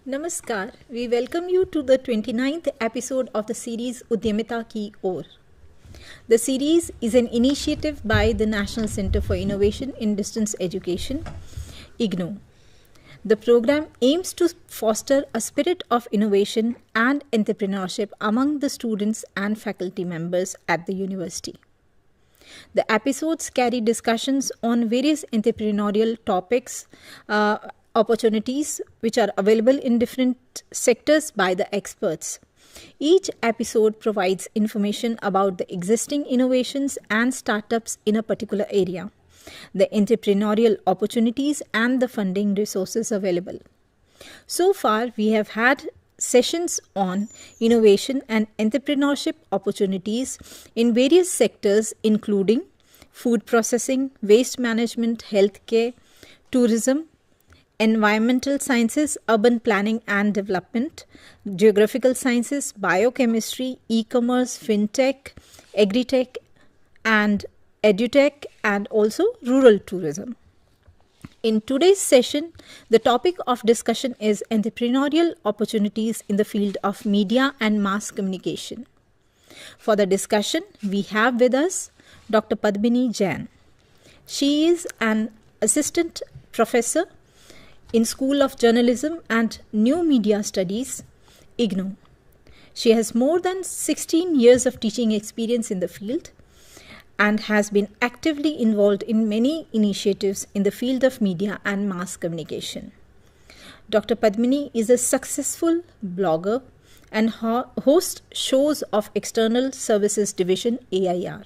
Namaskar. We welcome you to the 29th episode of the series Udyamita Ki Or. The series is an initiative by the National Center for Innovation in Distance Education, IGNOU. The program aims to foster a spirit of innovation and entrepreneurship among the students and faculty members at the university. The episodes carry discussions on various entrepreneurial topics, opportunities which are available in different sectors by the experts. Each episode provides information about the existing innovations and startups in a particular area, the entrepreneurial opportunities and the funding resources available. So far, we have had sessions on innovation and entrepreneurship opportunities in various sectors including food processing, waste management, healthcare, tourism, environmental sciences, urban planning and development, geographical sciences, biochemistry, e-commerce, fintech, agritech and edutech, and also rural tourism. In today's session, the topic of discussion is entrepreneurial opportunities in the field of media and mass communication. For the discussion, we have with us Dr. Padmini Jain. She is an assistant professor in School of Journalism and New Media Studies, IGNOU. She has more than 16 years of teaching experience in the field and has been actively involved in many initiatives in the field of media and mass communication. Dr. Padmini is a successful blogger and hosts shows of External Services Division AIR.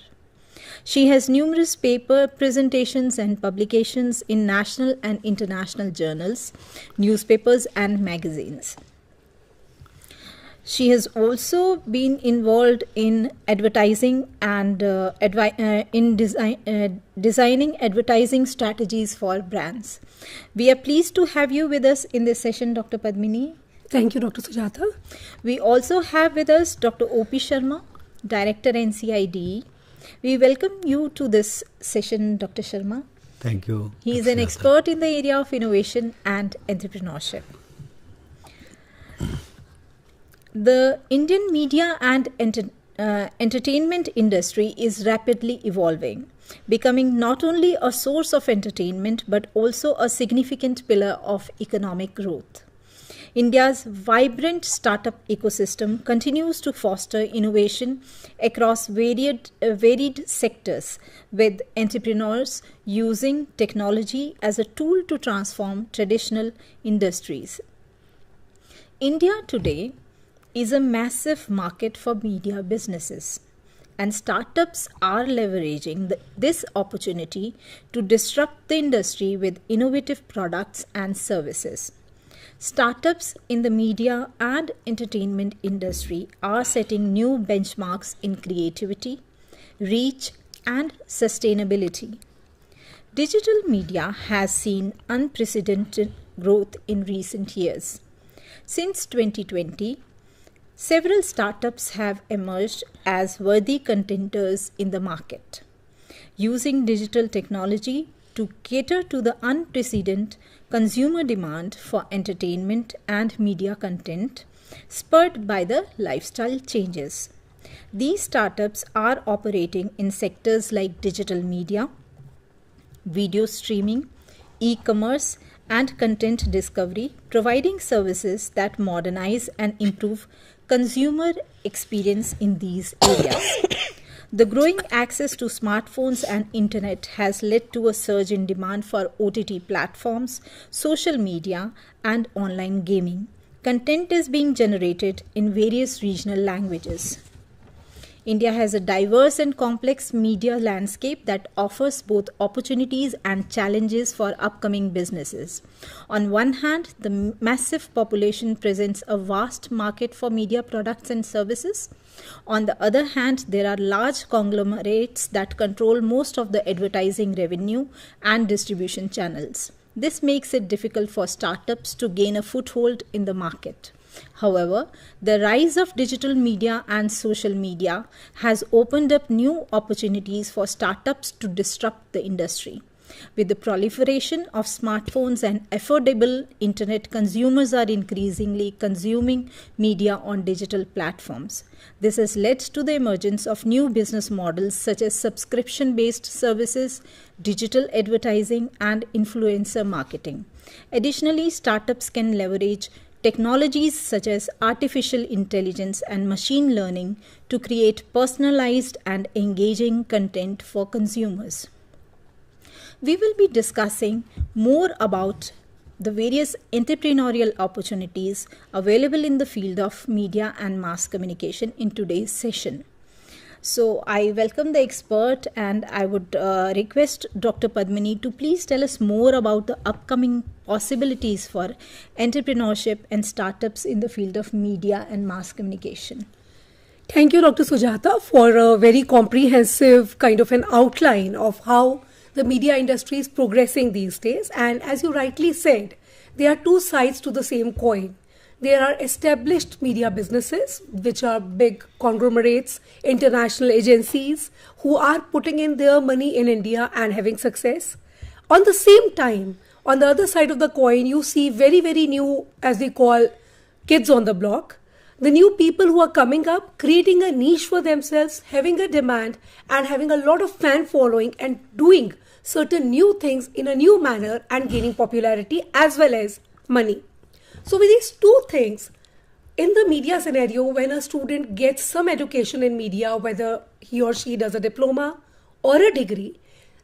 She has numerous paper presentations and publications in national and international journals, newspapers and magazines. She has also been involved in advertising and designing advertising strategies for brands. We are pleased to have you with us in this session, Dr. Padmini. Thank you, Dr. Sujata. We also have with us Dr. O.P. Sharma, Director NCIDE. We welcome you to this session, Dr. Sharma. Thank you. He is an expert in the area of innovation and entrepreneurship. The Indian media and entertainment industry is rapidly evolving, becoming not only a source of entertainment but also a significant pillar of economic growth. India's vibrant startup ecosystem continues to foster innovation across varied sectors, with entrepreneurs using technology as a tool to transform traditional industries. India today is a massive market for media businesses, and startups are leveraging this opportunity to disrupt the industry with innovative products and services. Startups in the media and entertainment industry are setting new benchmarks in creativity, reach, and sustainability. Digital media has seen unprecedented growth in recent years. Since 2020, several startups have emerged as worthy contenders in the market, using digital technology to cater to the unprecedented consumer demand for entertainment and media content spurred by the lifestyle changes. These startups are operating in sectors like digital media, video streaming, e-commerce, and content discovery, providing services that modernize and improve consumer experience in these areas. The growing access to smartphones and internet has led to a surge in demand for OTT platforms, social media, and online gaming. Content is being generated in various regional languages. India has a diverse and complex media landscape that offers both opportunities and challenges for upcoming businesses. On one hand, the massive population presents a vast market for media products and services. On the other hand, there are large conglomerates that control most of the advertising revenue and distribution channels. This makes it difficult for startups to gain a foothold in the market. However, the rise of digital media and social media has opened up new opportunities for startups to disrupt the industry. With the proliferation of smartphones and affordable internet, consumers are increasingly consuming media on digital platforms. This has led to the emergence of new business models such as subscription-based services, digital advertising, and influencer marketing. Additionally, startups can leverage technologies such as artificial intelligence and machine learning to create personalized and engaging content for consumers. We will be discussing more about the various entrepreneurial opportunities available in the field of media and mass communication in today's session. So I welcome the expert, and I would request Dr. Padmini to please tell us more about the upcoming possibilities for entrepreneurship and startups in the field of media and mass communication. Thank you, Dr. Sujata, for a very comprehensive kind of an outline of how the media industry is progressing these days. And as you rightly said, there are two sides to the same coin. There are established media businesses, which are big conglomerates, international agencies, who are putting in their money in India and having success. On the same time, on the other side of the coin, you see very, very new, as we call, kids on the block. The new people who are coming up, creating a niche for themselves, having a demand and having a lot of fan following and doing certain new things in a new manner and gaining popularity as well as money. So with these two things, in the media scenario, when a student gets some education in media, whether he or she does a diploma or a degree,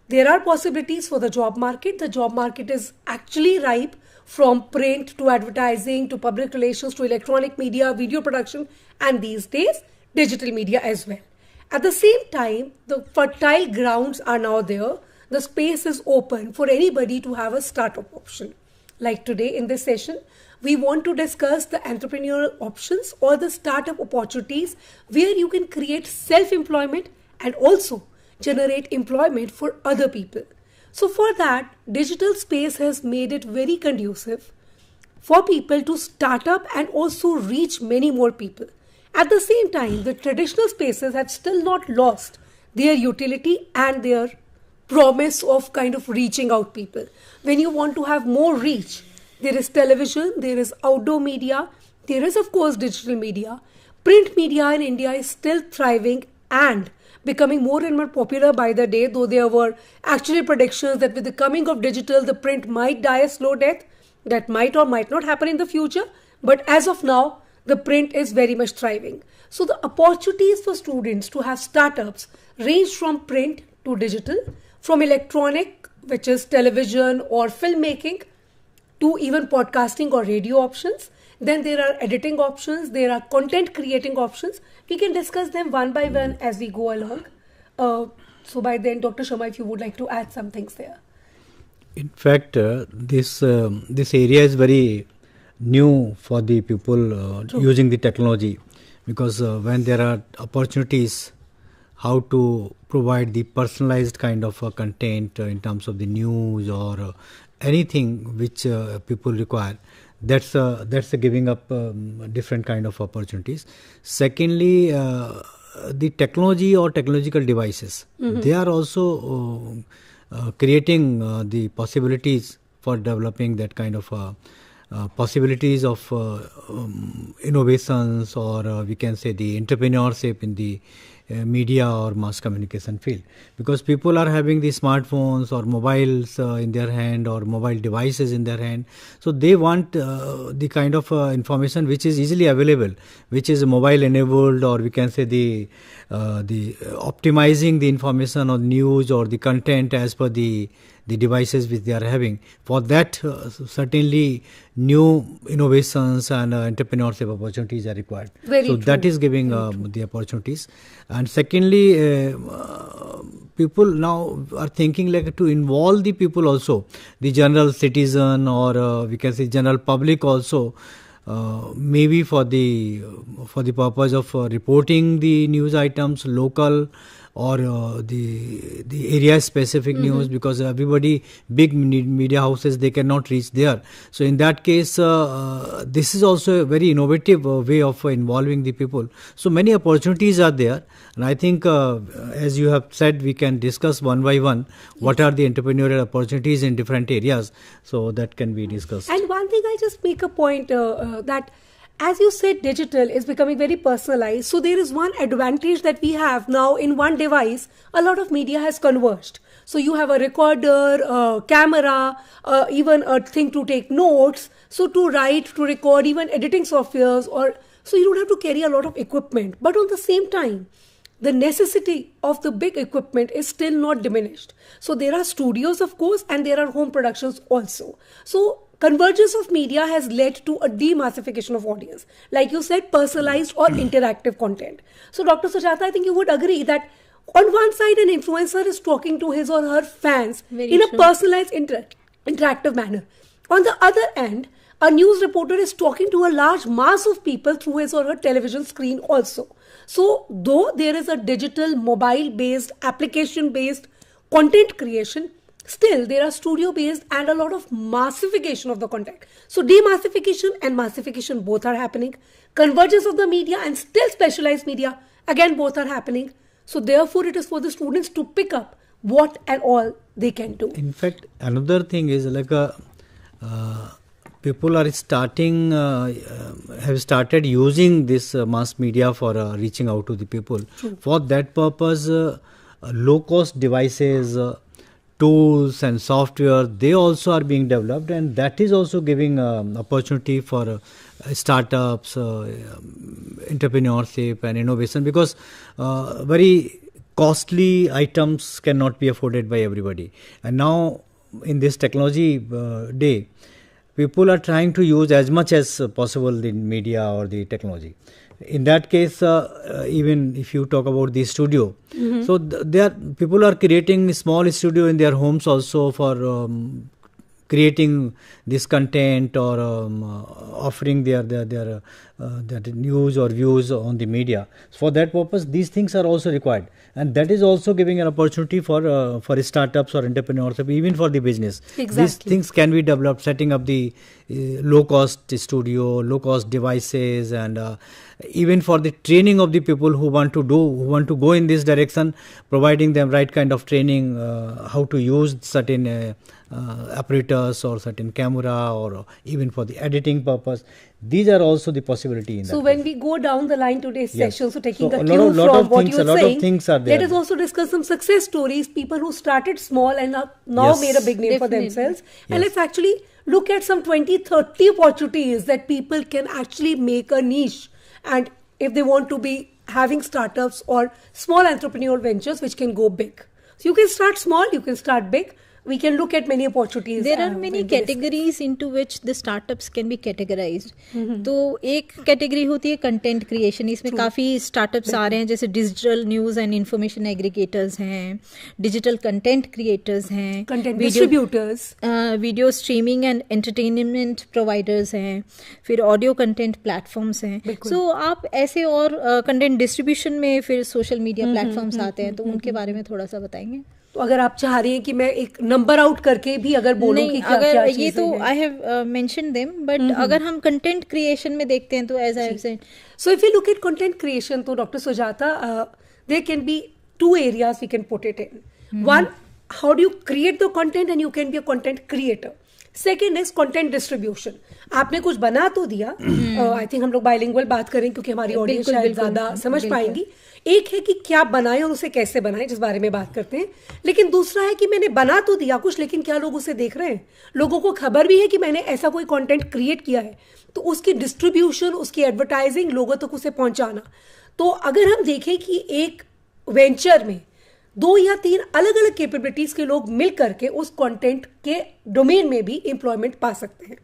there are possibilities for the job market. The job market is actually ripe, from print to advertising to public relations to electronic media, video production, and these days, digital media as well. At the same time, the fertile grounds are now there. The space is open for anybody to have a startup option. Like today in this session, we want to discuss the entrepreneurial options or the startup opportunities where you can create self-employment and also generate employment for other people. So for that, digital space has made it very conducive for people to start up and also reach many more people. At the same time, the traditional spaces have still not lost their utility and their promise of kind of reaching out people. When you want to have more reach, there is television, there is outdoor media, there is of course digital media. Print media in India is still thriving and becoming more and more popular by the day, though there were actually predictions that with the coming of digital, the print might die a slow death. That might or might not happen in the future. But as of now, the print is very much thriving. So the opportunities for students to have startups range from print to digital, from electronic, which is television or filmmaking, to even podcasting or radio options. Then there are editing options, there are content creating options. We can discuss them one by one as we go along. So by then, Dr. Sharma, if you would like to add some things there. In fact, this area is very new for the people using the technology, because when there are opportunities, how to provide the personalized kind of content in terms of the news or anything which people require, that's a giving up different kind of opportunities. Secondly, the technology or technological devices, they are also creating the possibilities for developing that kind of possibilities of innovations, or we can say the entrepreneurship in the media or mass communication field, because people are having the smartphones or mobiles in their hand or mobile devices in their hand, so they want the kind of information which is easily available, which is mobile enabled, or we can say the optimizing the information or news or the content as per the devices which they are having. For that, certainly new innovations and entrepreneurship opportunities are required. Very so true. That is giving the opportunities. And secondly, people now are thinking like to involve the people also, the general citizen, or we can say general public also, maybe for the purpose of reporting the news items, local or the area specific news, because everybody, big media houses, they cannot reach there. So in that case, this is also a very innovative way of involving the people. So many opportunities are there, and I think as you have said, we can discuss one by one what are the entrepreneurial opportunities in different areas, so that can be discussed. And one thing, I just make a point that, as you said, digital is becoming very personalized. So there is one advantage that we have now. In one device, a lot of media has converged. So you have a recorder, a camera, even a thing to take notes. So to write, to record, even editing softwares, so you don't have to carry a lot of equipment. But on the same time, the necessity of the big equipment is still not diminished. So there are studios, of course, and there are home productions also. So convergence of media has led to a demassification of audience. Like you said, personalized or interactive content. So Dr. Sujata, I think you would agree that on one side, an influencer is talking to his or her fans in a personalized, interactive manner. On the other end, a news reporter is talking to a large mass of people through his or her television screen also. So though there is a digital, mobile-based, application-based content creation, still there are studio-based and a lot of massification of the content. So demassification and massification both are happening. Convergence of the media and still specialized media, again both are happening. So therefore it is for the students to pick up what and all they can do. In fact, another thing is like people are have started using this mass media for reaching out to the people. True. For that purpose, low cost devices, tools and software, they also are being developed, and that is also giving opportunity for startups, entrepreneurship and innovation, because very costly items cannot be afforded by everybody. And now in this technology day, people are trying to use as much as possible the media or the technology. In that case, even if you talk about the studio, so people are creating small studio in their homes also for creating this content or offering their news or views on the media. For that purpose, these things are also required, and that is also giving an opportunity for startups or entrepreneurs, even for the business. Exactly. These things can be developed, setting up the low cost studio, low cost devices, and even for the training of the people who want to go in this direction, providing them right kind of training, how to use certain apparatus or certain camera, or even for the editing purpose. These are also the possibility in that. So when we go down the line today's session, so taking a lot cue from of what things, you're a lot saying, of things are there. let us also discuss some success stories, people who started small and now made a big name for themselves. And let's actually look at some 20-30 opportunities that people can actually make a niche, and if they want to be having startups or small entrepreneurial ventures which can go big. So you can start small, you can start big. We can look at many opportunities. There are many categories into which the startups can be categorized. तो एक category होती है content creation. इसमें काफ़ी startups आ रहे हैं, जैसे digital news and information aggregators हैं, डिजिटल कंटेंट क्रिएटर्स हैं, content distributors, video streaming and entertainment providers हैं, फिर ऑडियो कंटेंट प्लेटफॉर्म्स हैं. सो आप ऐसे और कंटेंट डिस्ट्रीब्यूशन में फिर सोशल मीडिया प्लेटफॉर्म्स आते हैं, तो उनके बारे में थोड़ा सा बताएंगे. तो अगर आप चाह रही हैं कि मैं एक नंबर आउट करके भी अगर बोलूं कि क्या अगर क्या ये तो I have mentioned them, but अगर हम कंटेंट क्रिएशन में देखते हैं तो as I have said, so if you look at content creation, तो doctor Sujata, there can be two areas we can put it in. One, how do you create the content and you can be a content creator. Second is content distribution. आपने कुछ बना तो दिया, I think हम लोग bilingual बात करें क्योंकि हमारी ऑडियंस शायद ज्यादा समझ पाएंगी. एक है कि क्या बनाए और उसे कैसे बनाए, जिस बारे में बात करते हैं. लेकिन दूसरा है कि मैंने बना तो दिया कुछ, लेकिन क्या लोग उसे देख रहे हैं, लोगों को खबर भी है कि मैंने ऐसा कोई कंटेंट क्रिएट किया है, तो उसकी डिस्ट्रीब्यूशन, उसकी एडवर्टाइजिंग, लोगों तक उसे पहुंचाना. तो अगर हम देखें कि एक वेंचर में 2 या 3 अलग अलग कैपेबिलिटीज के लोग मिल करके उस कंटेंट के डोमेन में भी एम्प्लॉयमेंट पा सकते हैं.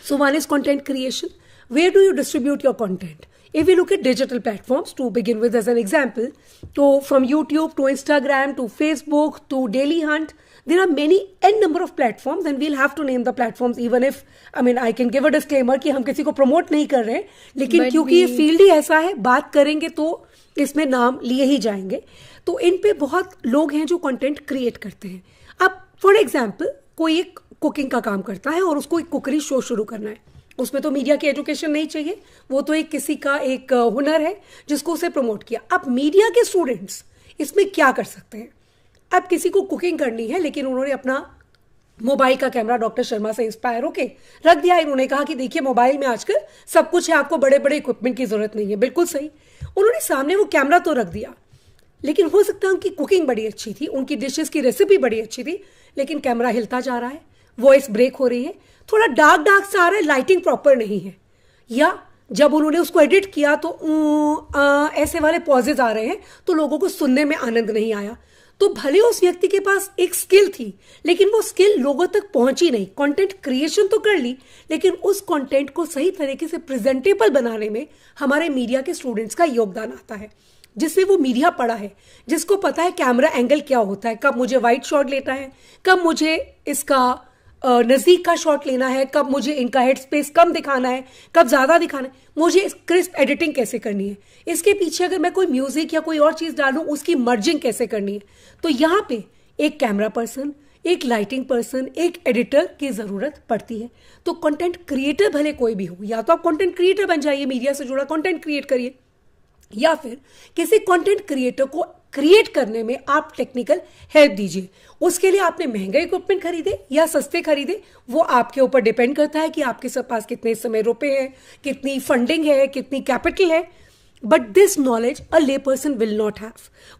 So one is content creation. Where do you distribute your content? If we look at digital platforms, to begin with as an example, so from YouTube to Instagram to Facebook to Daily Hunt, there are many n number of platforms, and we'll have to name the platforms, even if, I mean, I can give a disclaimer कि हम किसी को promote नहीं कर रहे हैं, लेकिन क्योंकि ये फील्ड ही ऐसा है, बात करेंगे तो इसमें नाम लिए ही जाएंगे. तो इन पे बहुत लोग हैं जो कंटेंट क्रिएट करते हैं. अब फॉर एग्जांपल कोई एक कुकिंग का काम करता है और उसको एक कुकरी शो शुरू करना है. उसमें तो मीडिया की एजुकेशन नहीं चाहिए, वो तो एक किसी का एक हुनर है जिसको उसे प्रमोट किया. अब मीडिया के स्टूडेंट्स इसमें क्या कर सकते हैं? अब किसी को कुकिंग करनी है लेकिन उन्होंने अपना मोबाइल का कैमरा डॉक्टर शर्मा से इंस्पायर होके रख दिया. इन्होंने कहा कि देखिए मोबाइल में आजकल सब कुछ है, आपको बड़े बड़े इक्विपमेंट की जरूरत नहीं है. बिल्कुल सही, उन्होंने सामने वो कैमरा तो रख दिया, लेकिन हो सकता है उनकी कुकिंग बड़ी अच्छी थी, उनकी डिशेस की रेसिपी बड़ी अच्छी थी, लेकिन कैमरा हिलता जा रहा है, वॉइस ब्रेक हो रही है, थोड़ा डार्क डार्क सा आ रहा है, लाइटिंग प्रॉपर नहीं है, या जब उन्होंने उसको एडिट किया तो ऐसे वाले पॉजेज आ रहे हैं तो लोगों को सुनने में आनंद नहीं आया. तो भले उस व्यक्ति के पास एक स्किल थी लेकिन वो स्किल लोगों तक पहुंची नहीं. कंटेंट क्रिएशन तो कर ली लेकिन उस कंटेंट को सही तरीके से प्रेजेंटेबल बनाने में हमारे मीडिया के स्टूडेंट्स का योगदान आता है, जिससे वो मीडिया पढ़ा है, जिसको पता है कैमरा एंगल क्या होता है, कब मुझे वाइड शॉट लेता है, कब मुझे इसका नज़दीक का शॉट लेना है, कब मुझे इनका हेड स्पेस कम दिखाना है, कब ज़्यादा दिखाना है, मुझे क्रिस्प एडिटिंग कैसे करनी है, इसके पीछे अगर मैं कोई म्यूजिक या कोई और चीज़ डालूं उसकी मर्जिंग कैसे करनी है. तो यहाँ पे एक कैमरा पर्सन, एक लाइटिंग पर्सन, एक एडिटर की ज़रूरत पड़ती है. तो कंटेंट क्रिएटर भले कोई भी हो, या तो आप कंटेंट क्रिएटर बन जाइए, मीडिया से जुड़ा कंटेंट क्रिएट करिए, या फिर किसी कंटेंट क्रिएटर को क्रिएट करने में आप टेक्निकल हेल्प दीजिए. उसके लिए आपने महंगे इक्विपमेंट खरीदे या सस्ते खरीदे, वो आपके ऊपर डिपेंड करता है कि आपके पास कितने समय रुपए हैं, कितनी फंडिंग है, कितनी कैपिटल है. But this knowledge a lay person will not have.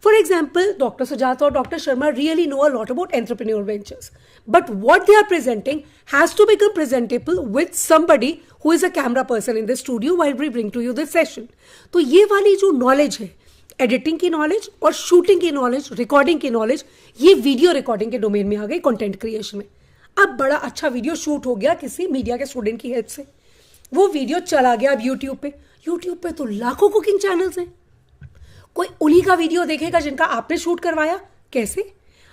For example doctor Sujata और doctor Sharma really know a lot about entrepreneur ventures, but what they are presenting has to become presentable with somebody who is a camera person in the studio while we bring to you this session. तो ये वाली जो knowledge है, editing की knowledge और shooting की knowledge, recording की knowledge, ये वीडियो रिकॉर्डिंग के डोमेन में आ गई कंटेंट क्रिएशन में. अब बड़ा अच्छा वीडियो शूट हो गया किसी मीडिया के स्टूडेंट की हेल्प से, वो वीडियो चला गया अब यूट्यूब पे. यूट्यूब पे तो लाखों कुकिंग चैनल्स हैं, कोई उन्हीं का वीडियो देखेगा जिनका आपने शूट करवाया? कैसे?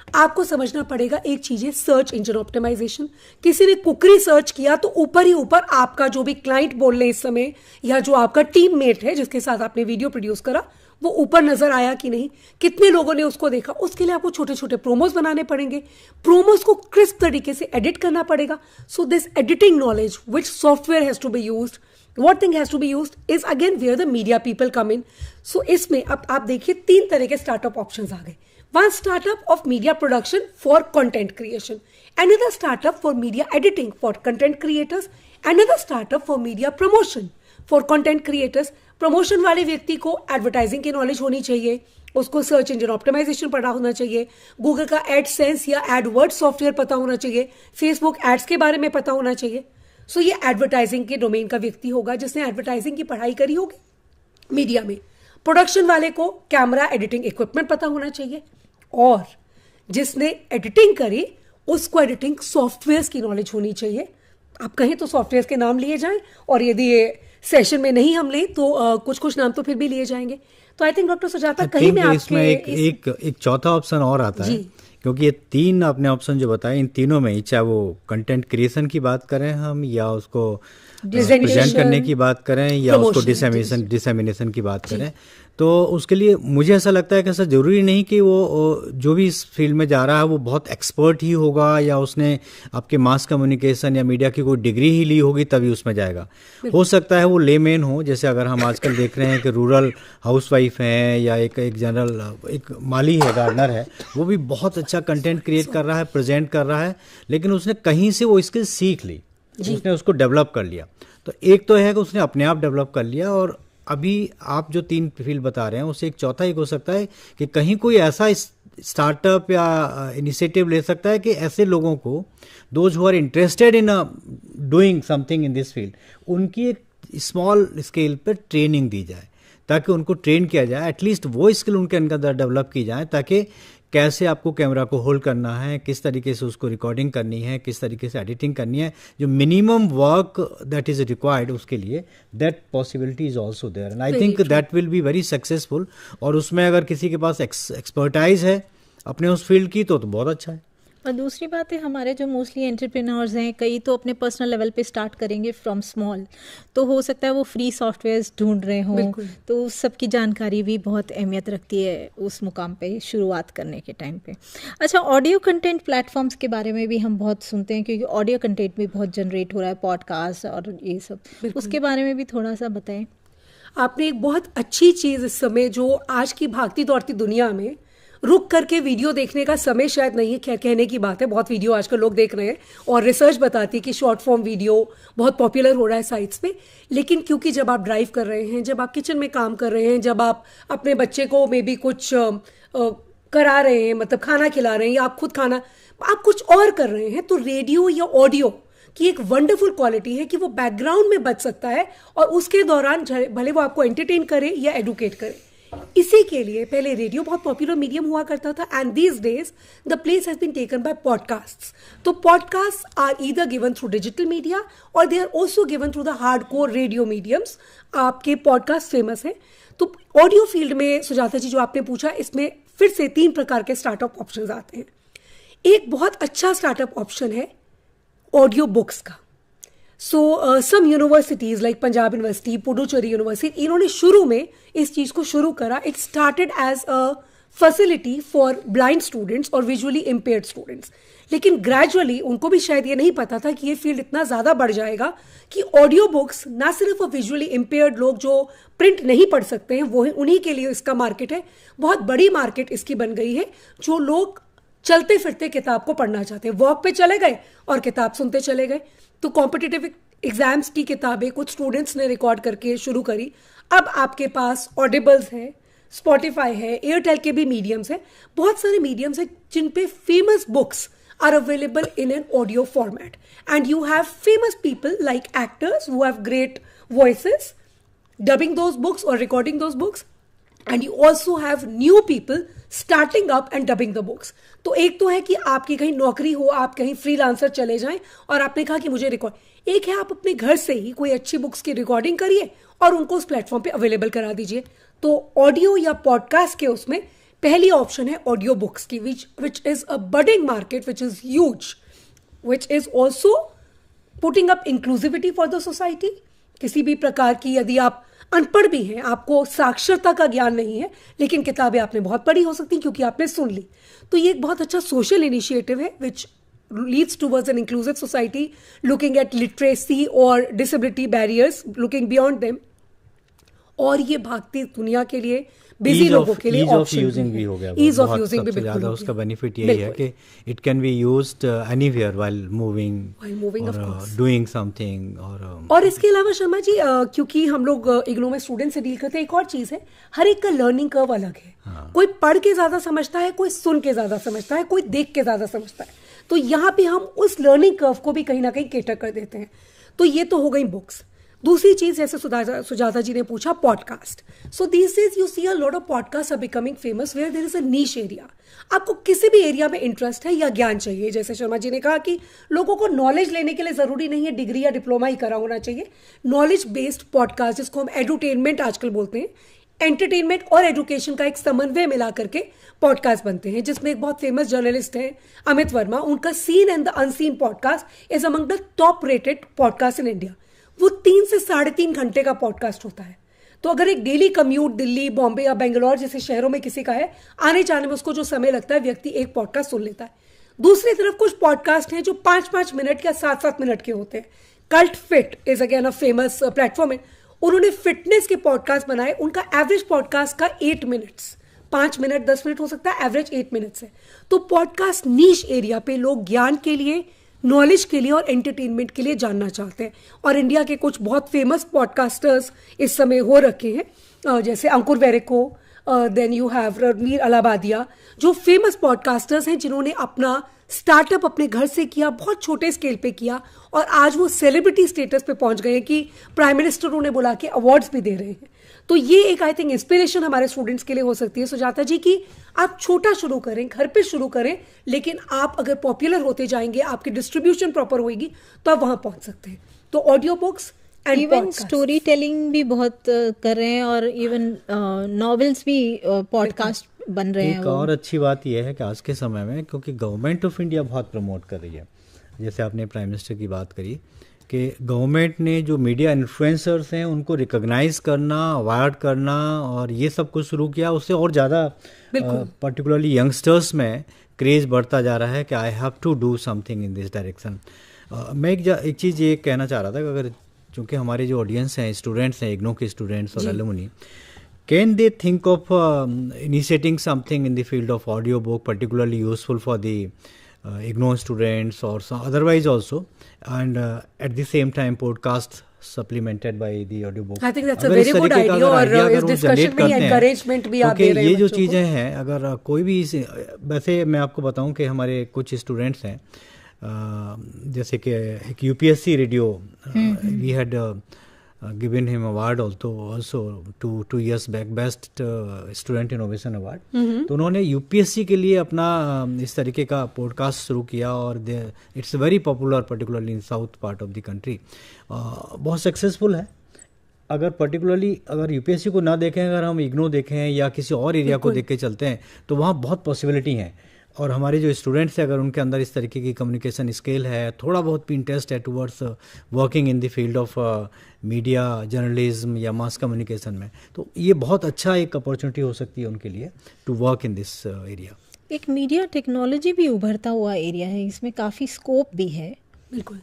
आपको समझना पड़ेगा एक चीज है सर्च इंजन ऑप्टिमाइजेशन. किसी ने कुकरी सर्च किया तो ऊपर ही ऊपर आपका जो भी क्लाइंट बोल रहे इस समय, या जो आपका टीम मेट है जिसके साथ आपने वीडियो प्रोड्यूस करा, वो ऊपर नजर आया कि नहीं, कितने लोगों ने उसको देखा. उसके लिए आपको छोटे छोटे प्रोमोज बनाने पड़ेंगे, प्रोमोज को क्रिस्प तरीके से एडिट करना पड़ेगा. So this editing knowledge which software has to be used, what thing has to be used is again where the media people come in. So इसमें अब आप देखिए 3 तरह के स्टार्टअप ऑप्शंस आ गए. One startup of media production for content creation, another startup for media editing for content creators, another startup for media promotion for content creators. Promotion वाले व्यक्ति को एडवर्टाइजिंग की नॉलेज होनी चाहिए, उसको सर्च इंजन ऑप्टिमाइजेशन पता होना चाहिए, गूगल का एडसेंस या एडवर्ड सॉफ्टवेयर पता होना चाहिए, फेसबुक एड्स के बारे में पता होना चाहिए. सो ये एडवर्टाइजिंग के डोमेन का व्यक्ति होगा जिसने एडवर्टाइजिंग की पढ़ाई करी होगी मीडिया में. प्रोडक्शन वाले को कैमरा एडिटिंग इक्विपमेंट पता होना चाहिए, और जिसने एडिटिंग करी उसको एडिटिंग सॉफ्टवेयर्स की नॉलेज होनी चाहिए. आप कहें तो सॉफ्टवेयर्स के नाम लिए जाएं, और यदि ये सेशन में नहीं हम लें तो कुछ कुछ नाम तो फिर भी लिए जाएंगे. तो आई थिंक डॉक्टर सुजाता कहीं में इसमें एक चौथा ऑप्शन और आता है, क्योंकि ये 3 आपने ऑप्शन जो बताए, इन तीनों में ही, चाहे वो कंटेंट क्रिएशन की बात करें हम, या उसको प्रेजेंट करने की बात करें, या उसको डिसेमिनेशन की बात करें, तो उसके लिए मुझे ऐसा लगता है कि ऐसा जरूरी नहीं कि वो जो भी इस फील्ड में जा रहा है वो बहुत एक्सपर्ट ही होगा, या उसने आपके मास कम्युनिकेशन या मीडिया की कोई डिग्री ही ली होगी तभी उसमें जाएगा. हो सकता है वो लेमेन हो, जैसे अगर हम आजकल देख रहे हैं कि रूरल हाउसवाइफ हैं, या एक जनरल एक माली है, गार्डनर है, वो भी बहुत अच्छा कंटेंट क्रिएट कर रहा है, प्रेजेंट कर रहा है, लेकिन उसने कहीं से वो स्किल सीख ली, उसने उसको डेवलप कर लिया. तो एक तो है कि उसने अपने आप डेवलप कर लिया, और अभी आप जो 3 फील्ड बता रहे हैं उससे एक चौथा एक हो सकता है कि कहीं कोई ऐसा स्टार्टअप या इनिशिएटिव ले सकता है कि ऐसे लोगों को, those who are interested in doing something in this field, उनकी एक स्मॉल स्केल पर ट्रेनिंग दी जाए, ताकि उनको ट्रेन किया जाए, एटलीस्ट वो स्किल उनके अंदर डेवलप की जाए, ताकि कैसे आपको कैमरा को होल्ड करना है, किस तरीके से उसको रिकॉर्डिंग करनी है, किस तरीके से एडिटिंग करनी है, जो minimum work that is required उसके लिए, that possibility is also there, and I think that will be very successful. और उसमें अगर किसी के पास एक्सपर्टाइज है अपने उस फील्ड की तो बहुत अच्छा है. और दूसरी बात है, हमारे जो मोस्टली एंटरप्रेन्योर्स हैं, कई तो अपने पर्सनल लेवल पे स्टार्ट करेंगे फ्रॉम स्मॉल, तो हो सकता है वो फ्री सॉफ्टवेयर्स ढूंढ रहे हों, तो उस सब की जानकारी भी बहुत अहमियत रखती है उस मुकाम पे शुरुआत करने के टाइम पे। अच्छा, ऑडियो कंटेंट प्लेटफॉर्म्स के बारे में भी हम बहुत सुनते हैं, क्योंकि ऑडियो कंटेंट भी बहुत जनरेट हो रहा है, पॉडकास्ट और ये सब, उसके बारे में भी थोड़ा सा बताएं। आपने एक बहुत अच्छी चीज़ इस समय, जो आज की भागती दौड़ती दुनिया में रुक करके वीडियो देखने का समय शायद नहीं है, खैर कहने की बात है, बहुत वीडियो आजकल लोग देख रहे हैं और रिसर्च बताती है कि शॉर्ट फॉर्म वीडियो बहुत पॉपुलर हो रहा है साइट्स पे। लेकिन क्योंकि जब आप ड्राइव कर रहे हैं, जब आप किचन में काम कर रहे हैं, जब आप अपने बच्चे को मे बी कुछ करा रहे हैं, मतलब खाना खिला रहे हैं, या आप खुद खाना, आप कुछ और कर रहे हैं, तो रेडियो या ऑडियो की एक वंडरफुल क्वालिटी है कि वो बैकग्राउंड में बच सकता है और उसके दौरान भले वो आपको एंटरटेन करे या एडुकेट करे। इसी के लिए पहले रेडियो बहुत पॉपुलर मीडियम हुआ करता था, and these days the place has been taken by podcasts. तो podcast are either given through digital media और they are also given through the hardcore radio mediums. आपके पॉडकास्ट फेमस हैं। तो audio field में सुजाता जी जो आपने पूछा, इसमें फिर से 3 प्रकार के स्टार्टअप ऑप्शन आते हैं। एक बहुत अच्छा स्टार्टअप ऑप्शन है ऑडियो बुक्स का। So some universities like Punjab university, Puducherry university, इन्होंने शुरू में इस चीज़ को शुरू करा। It started as a facility for blind students और विजुअली इम्पेयर्ड स्टूडेंट्स, लेकिन ग्रेजुअली उनको भी शायद ये नहीं पता था कि ये फील्ड इतना ज़्यादा बढ़ जाएगा कि ऑडियो बुक्स ना सिर्फ विजुअली इम्पेयर्ड लोग जो प्रिंट नहीं पढ़ सकते हैं, वो उन्हीं के लिए इसका मार्केट है। बहुत बड़ी मार्केट इसकी बन गई है, जो लोग चलते फिरते किताब को पढ़ना चाहते हैं, वॉक पे चले गए और किताब सुनते चले गए। तो कॉम्पिटिटिव एग्जाम्स की किताबें कुछ स्टूडेंट्स ने रिकॉर्ड करके शुरू करी। अब आपके पास ऑडिबल्स है, स्पॉटिफाई है, एयरटेल के भी मीडियम्स है, बहुत सारे मीडियम्स हैं जिन पे famous books are available in an audio format, and you have famous people like actors who have great voices dubbing those books or recording those books, and you also have new people starting up and dubbing the books. तो एक तो है कि आपकी कहीं नौकरी हो, आप कहीं फ्रीलांसर चले जाएं और आपने कहा कि मुझे रिकॉर्ड, एक है आप अपने घर से ही कोई अच्छी बुक्स की रिकॉर्डिंग करिए और उनको उस प्लेटफॉर्म पे अवेलेबल करा दीजिए। तो ऑडियो या पॉडकास्ट के उसमें पहली ऑप्शन है ऑडियो बुक्स की, which is a budding market, which is huge, which is also putting up inclusivity for the society. किसी भी प्रकार की, यदि आप अनपढ़ भी हैं, आपको साक्षरता का ज्ञान नहीं है, लेकिन किताबें आपने बहुत पढ़ी हो सकती क्योंकि आपने सुन ली, तो ये एक बहुत अच्छा सोशल इनिशिएटिव है which leads towards an inclusive society, looking at literacy or disability barriers, looking beyond them. और ये भागती दुनिया के लिए, बिजी लोगों के लिए ईज ऑफ यूजिंग भी हो गया, ईज ऑफ यूजिंग भी बिल्कुल ज़्यादा उसका बेनिफिट यही है कि it can be used anywhere while moving और डूइंग समथिंग। और इसके अलावा शर्मा जी, क्योंकि हम लोग इग्नो में स्टूडेंट से डील करते हैं, एक और चीज़ है, हर एक का लर्निंग कर्व अलग है। कोई पढ़ के ज़्यादा समझता है, कोई सुन के ज़्यादा समझता है, कोई देख के ज़्यादा समझता है। तो यहाँ पे हम उस लर्निंग कर्व को भी कहीं ना कहीं केटर कर देते हैं। तो ये तो हो गई बुक्स। दूसरी चीज, जैसे सुजाता जी ने पूछा, podcast. So these days you see a lot of podcast are becoming famous where there is a niche area. आपको किसी भी एरिया में इंटरेस्ट है या ज्ञान चाहिए, जैसे शर्मा जी ने कहा कि लोगों को नॉलेज लेने के लिए जरूरी नहीं है डिग्री या डिप्लोमा ही करा होना चाहिए। नॉलेज बेस्ड पॉडकास्ट, जिसको हम एडुटेनमेंट आजकल बोलते हैं, एंटरटेनमेंट और एजुकेशन का एक समन्वय मिला करके पॉडकास्ट बनते हैं, जिसमें एक बहुत फेमस जर्नलिस्ट हैं अमित वर्मा। उनका seen and the unseen podcast is among the top rated podcast in India. वो 3 से 3.5 घंटे का पॉडकास्ट होता है। तो अगर एक डेली कम्यूट दिल्ली, बॉम्बे या बेंगलोर जैसे शहरों में किसी का है, आने जाने में उसको जो समय लगता है, व्यक्ति एक पॉडकास्ट सुन लेता है। दूसरी तरफ कुछ पॉडकास्ट हैं जो 5-5 मिनट या 7-7 मिनट के होते हैं। Cult fit is again a famous platform है। उन्होंने फिटनेस के पॉडकास्ट बनाए। उनका एवरेज पॉडकास्ट का 8 मिनट्स, 5 मिनट 10 मिनट हो सकता है, एवरेज 8 मिनट्स है। तो पॉडकास्ट नीश एरिया पे लोग ज्ञान के लिए, नॉलेज के लिए और एंटरटेनमेंट के लिए जानना चाहते हैं। और इंडिया के कुछ बहुत फेमस पॉडकास्टर्स इस समय हो रखे हैं, जैसे Ankur Warikoo, then you have Ranveer Allahbadia, जो फेमस पॉडकास्टर्स हैं जिन्होंने अपना स्टार्टअप अपने घर से किया, बहुत छोटे स्केल पे किया, और आज वो सेलिब्रिटी स्टेटस पे पहुंच गए हैं कि प्राइम मिनिस्टर उन्हें बुला के अवार्ड्स भी दे रहे हैं। तो ये एक आई थिंक इंस्पिरेशन हमारे स्टूडेंट्स के लिए हो सकती है सुजाता जी, कि आप छोटा शुरू करें, घर पे शुरू करें, लेकिन आप अगर पॉपुलर होते जाएंगे, आपकी डिस्ट्रीब्यूशन प्रॉपर होगी, तो आप वहां पहुंच सकते हैं। तो audio books, even story telling भी बहुत कर रहे हैं, और इवन नॉवेल्स भी पॉडकास्ट बन रहे हैं एक वो। और अच्छी बात यह है कि आज के समय में, क्योंकि गवर्नमेंट ऑफ इंडिया बहुत प्रमोट कर रही है, जैसे आपने प्राइम मिनिस्टर की बात करी कि गवर्नमेंट ने जो मीडिया इन्फ्लुएंसर्स हैं उनको रिकॉग्नाइज करना, अवार्ड करना और ये सब कुछ शुरू किया, उससे और ज़्यादा पर्टिकुलरली यंगस्टर्स में क्रेज़ बढ़ता जा रहा है कि I have to do something in this direction. मैं एक चीज़ ये कहना चाह रहा था कि अगर चूँकि हमारे जो ऑडियंस हैं, स्टूडेंट्स हैं, इग्नो के स्टूडेंट्स और alumni, can they think of initiating something in the field of audio book, particularly useful for the IGNOU students or otherwise also, and at the same time podcast supplemented by the audio book? I think that's a very good idea, और इस discussion में encouragement भी आप दे रहे हैं ये जो बच्चों को। चीज़ें हैं, अगर कोई भी वैसे मैं आपको बताऊं कि हमारे कुछ स्टूडेंट्स हैं, जैसे कि एक UPSC radio, we had given him award also 2 years back, best student innovation award। तो उन्होंने UPSC के लिए अपना इस तरीके का पॉडकास्ट शुरू किया और it's very popular particularly in south part of the country, बहुत सक्सेसफुल है। अगर पर्टिकुलरली अगर UPSC को ना देखें, अगर हम इग्नो देखें या किसी और एरिया को देख के चलते हैं तो वहाँ बहुत पॉसिबिलिटी हैं। और हमारे जो स्टूडेंट्स हैं, अगर उनके अंदर इस तरीके की कम्युनिकेशन स्किल है, थोड़ा बहुत भी इंटरेस्ट है towards working in the field of media journalism या मास कम्युनिकेशन में, तो ये बहुत अच्छा एक अपॉर्चुनिटी हो सकती है उनके लिए to work in this area. एक मीडिया टेक्नोलॉजी भी उभरता हुआ एरिया है, इसमें काफ़ी स्कोप भी है। बिल्कुल।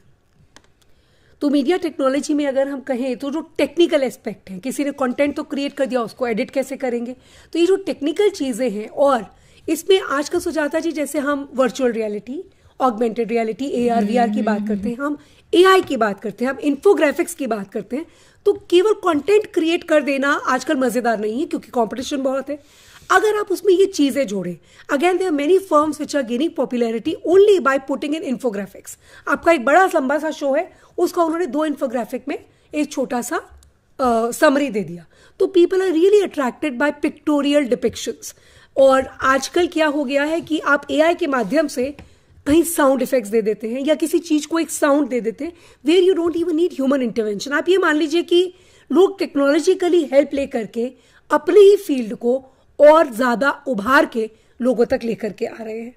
तो मीडिया टेक्नोलॉजी में अगर हम कहें तो जो टेक्निकल एस्पेक्ट है, किसी ने कंटेंट तो क्रिएट कर दिया, उसको एडिट कैसे करेंगे, तो ये जो टेक्निकल चीज़ें हैं, और इसमें आज का सुजाता जी जैसे हम virtual reality, augmented reality, AR VR की बात करते हैं, हम AI की बात करते हैं, हम इन्फोग्राफिक्स की बात करते हैं, तो केवल कंटेंट क्रिएट कर देना आजकल मज़ेदार नहीं है क्योंकि कंपटीशन बहुत है। अगर आप उसमें ये चीज़ें जोड़ें, again there are many firms which are gaining popularity only by putting in infographics. आपका एक बड़ा लंबा सा शो है, उसका उन्होंने 2 इन्फोग्राफिक में एक छोटा सा समरी दे दिया, तो people are really attracted by pictorial depictions. और आजकल क्या हो गया है कि आप AI के माध्यम से कहीं साउंड इफेक्ट्स दे देते हैं या किसी चीज़ को एक साउंड दे देते हैं where you don't even need human intervention. आप ये मान लीजिए कि लोग टेक्नोलॉजिकली हेल्प ले करके अपने ही फील्ड को और ज़्यादा उभार के लोगों तक लेकर के आ रहे हैं।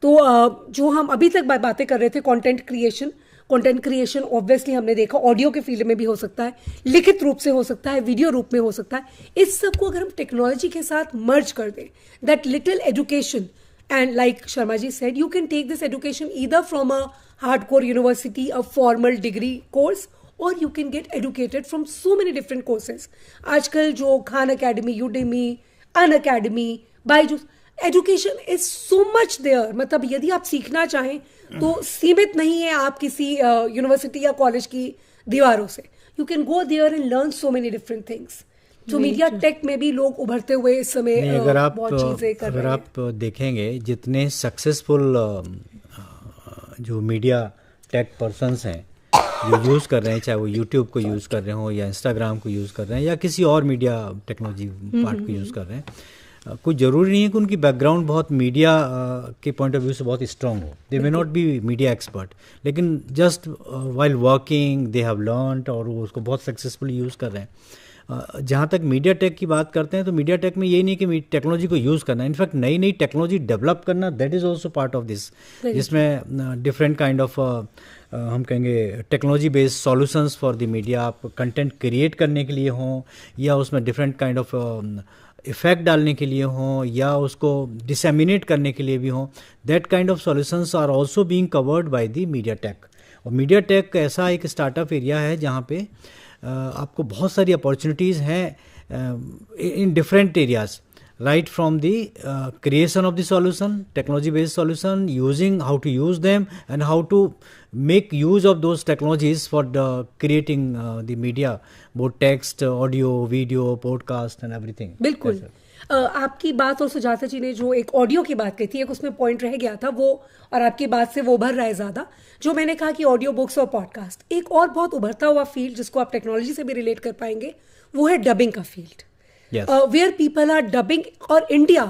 तो जो हम अभी तक बातें कर रहे थे, कंटेंट क्रिएशन ऑब्वियसली हमने देखा ऑडियो के फील्ड में भी हो सकता है, लिखित रूप से हो सकता है, वीडियो रूप में हो सकता है। इस सब को अगर हम टेक्नोलॉजी के साथ मर्ज कर दें, that little education, and like Sharma ji said, you can take this education either from a hardcore university, a formal degree course, or you can get educated from so many different courses. आजकल जो Khan Academy, Udemy, Unacademy, Byju's, education is so much there। मतलब यदि आप सीखना चाहें तो सीमित नहीं है आप किसी यूनिवर्सिटी या कॉलेज की दीवारों से। You can go there and learn so many different things। तो मीडिया टेक में भी लोग उभरते हुए इस समय बहुत चीजें कर रहे हैं। अगर आप देखेंगे जितने सक्सेसफुल जो मीडिया टेक पर्सन्स हैं जो यूज़ कर रहे हैं, चाहे वो यूट्यूब को यूज़ कर रहे हो या इंस्टाग्राम को यूज़ कर रहे हैं या किसी और मीडिया टेक्नोलॉजी पार्ट को यूज़ कर रहे हैं, कोई ज़रूरी नहीं है कि उनकी बैकग्राउंड बहुत मीडिया के पॉइंट ऑफ व्यू से बहुत स्ट्रांग हो। They may not be media expert, लेकिन just while working they have learned और वो उसको बहुत सक्सेसफुली यूज़ कर रहे हैं। जहाँ तक मीडिया टेक की बात करते हैं तो मीडिया टेक में यही नहीं कि टेक्नोलॉजी को यूज़ करना, इनफैक्ट नई नई टेक्नोलॉजी डेवलप करना, that is also part of this, जिसमें डिफरेंट काइंड ऑफ हम कहेंगे technology based solutions for the media. आप कंटेंट क्रिएट करने के लिए हों या उसमें डिफरेंट काइंड ऑफ इफेक्ट डालने के लिए हों या उसको डिसेमिनेट करने के लिए भी हों, that kind of solutions are also being covered by the media tech. और मीडिया टेक ऐसा एक स्टार्टअप एरिया है जहाँ पे आपको बहुत सारी अपॉर्चुनिटीज़ हैं in different areas, right from the creation of the solution, technology based solution, using how to use them and how to make use of those technologies for the creating the media, both text, audio, video, podcast and everything। बिल्कुल आपकी बात और सुजाता जी ने जो एक audio की बात कही थी, एक उसमें पॉइंट रह गया था वो, और आपकी बात से वो उभर रहा है ज़्यादा, जो मैंने कहा कि ऑडियो बुक्स और पॉडकास्ट। एक और बहुत उभरता हुआ फील्ड जिसको आप टेक्नोलॉजी से भी रिलेट कर पाएंगे वो है डबिंग का field. Yes. Where people are dubbing, और India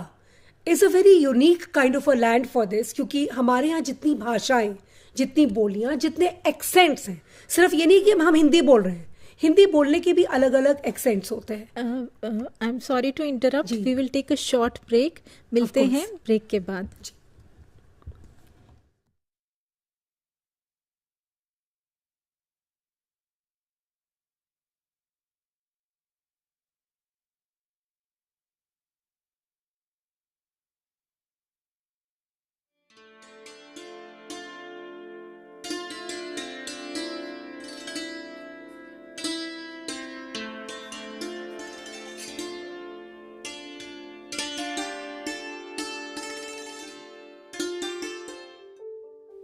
is a very unique kind of a land for this, क्योंकि हमारे यहाँ जितनी भाषाएं, जितनी बोलियां, जितने एक्सेंट्स हैं, सिर्फ ये नहीं कि हम हिंदी बोल रहे हैं, हिंदी बोलने के भी अलग अलग एक्सेंट्स होते हैं. I am sorry to interrupt, we will take a short break. मिलते हैं ब्रेक के बाद.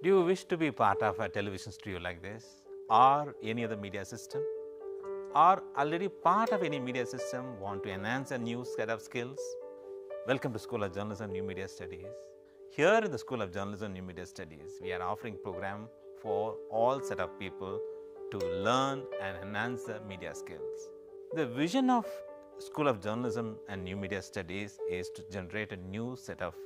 Do you wish to be part of a television studio like this, or any other media system, or already part of any media system, want to enhance a new set of skills? Welcome to School of Journalism and New Media Studies. Here in the School of Journalism and New Media Studies, we are offering program for all set of people to learn and enhance their media skills. The vision of School of Journalism and New Media Studies is to generate a new set of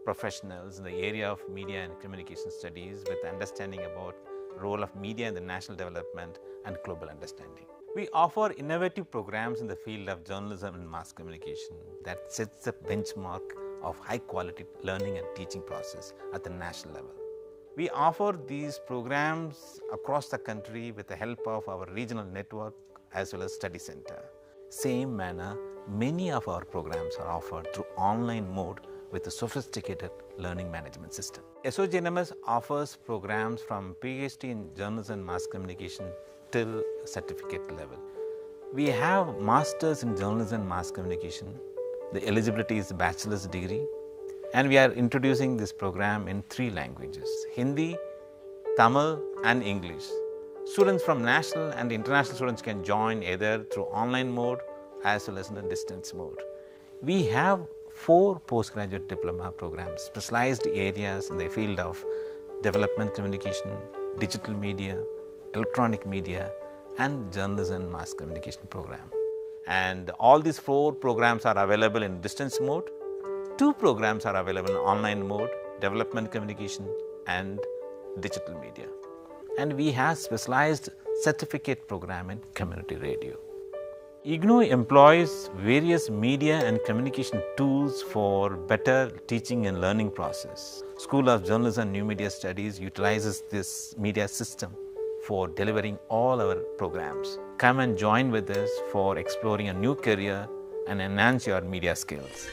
professionals in the area of media and communication studies with understanding about role of media in the national development and global understanding. We offer innovative programs in the field of journalism and mass communication that sets the benchmark of high quality learning and teaching process at the national level. We offer these programs across the country with the help of our regional network as well as study center. Same manner, many of our programs are offered through online mode with a sophisticated learning management system. SOJNMS offers programs from PhD in journalism and mass communication till certificate level. We have masters in journalism and mass communication. The eligibility is bachelor's degree, and we are introducing this program in 3 languages: Hindi, Tamil and English. Students from national and international students can join either through online mode as well as in the distance mode. We have 4 postgraduate diploma programs, specialized areas in the field of development communication, digital media, electronic media and journalism and mass communication program. And all these 4 programs are available in distance mode. 2 programs are available in online mode, development communication and digital media. And we have specialized certificate program in community radio. IGNOU employs various media and communication tools for better teaching and learning process. School of Journalism and New Media Studies utilizes this media system for delivering all our programs. Come and join with us for exploring a new career and enhance your media skills.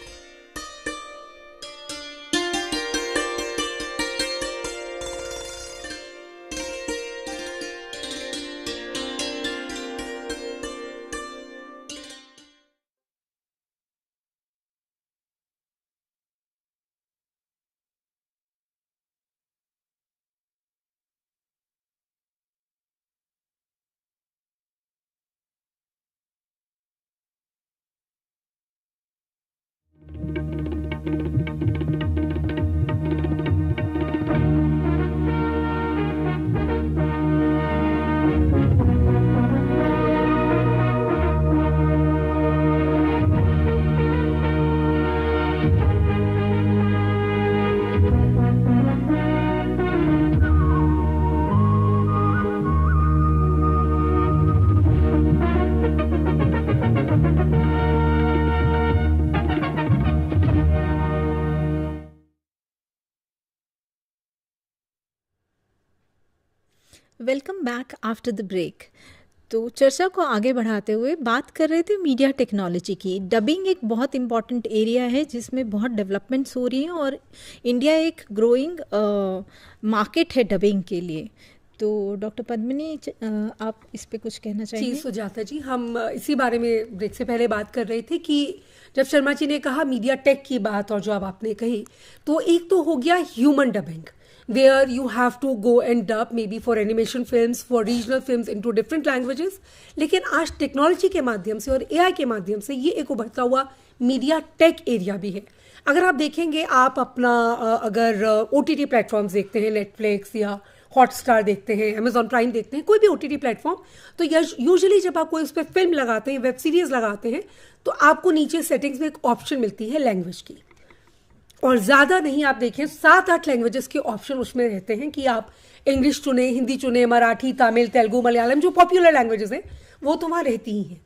Welcome back after the break. तो चर्चा को आगे बढ़ाते हुए बात कर रहे थे मीडिया टेक्नोलॉजी की. डबिंग एक बहुत इम्पॉर्टेंट एरिया है जिसमें बहुत डेवलपमेंट्स हो रही हैं और इंडिया एक ग्रोइंग मार्केट है डबिंग के लिए. तो डॉक्टर पद्मिनी, आप इस पे कुछ कहना चाहिए? जी सुजाता जी, हम इसी बारे में ब्रेक से पहले बात कर रहे थे कि जब शर्मा जी ने कहा मीडिया टेक की बात और जो अब आपने कही, तो एक तो हो गया human dubbing, where you have to go and dub maybe for animation films, for regional films into different languages. लेकिन आज टेक्नोलॉजी के माध्यम से और AI के माध्यम से ये एक उभरता हुआ मीडिया टेक एरिया भी है. अगर आप देखेंगे, आप अपना अगर OTT प्लेटफॉर्म्स देखते हैं, नेटफ्लिक्स या हॉटस्टार देखते हैं, अमेजॉन प्राइम देखते हैं, कोई भी OTT प्लेटफॉर्म, तो यूजुअली जब आप कोई उस पर फिल्म लगाते हैं, वेब सीरीज लगाते हैं, तो आपको नीचे सेटिंग्स में एक ऑप्शन मिलती है लैंग्वेज की. और ज़्यादा नहीं, आप देखें 7-8 लैंग्वेजेस के ऑप्शन उसमें रहते हैं कि आप इंग्लिश चुने, हिंदी चुने, मराठी, तमिल, तेलुगु, मलयालम, जो पॉपुलर लैंग्वेजेस हैं वो तो वहाँ रहती ही हैं।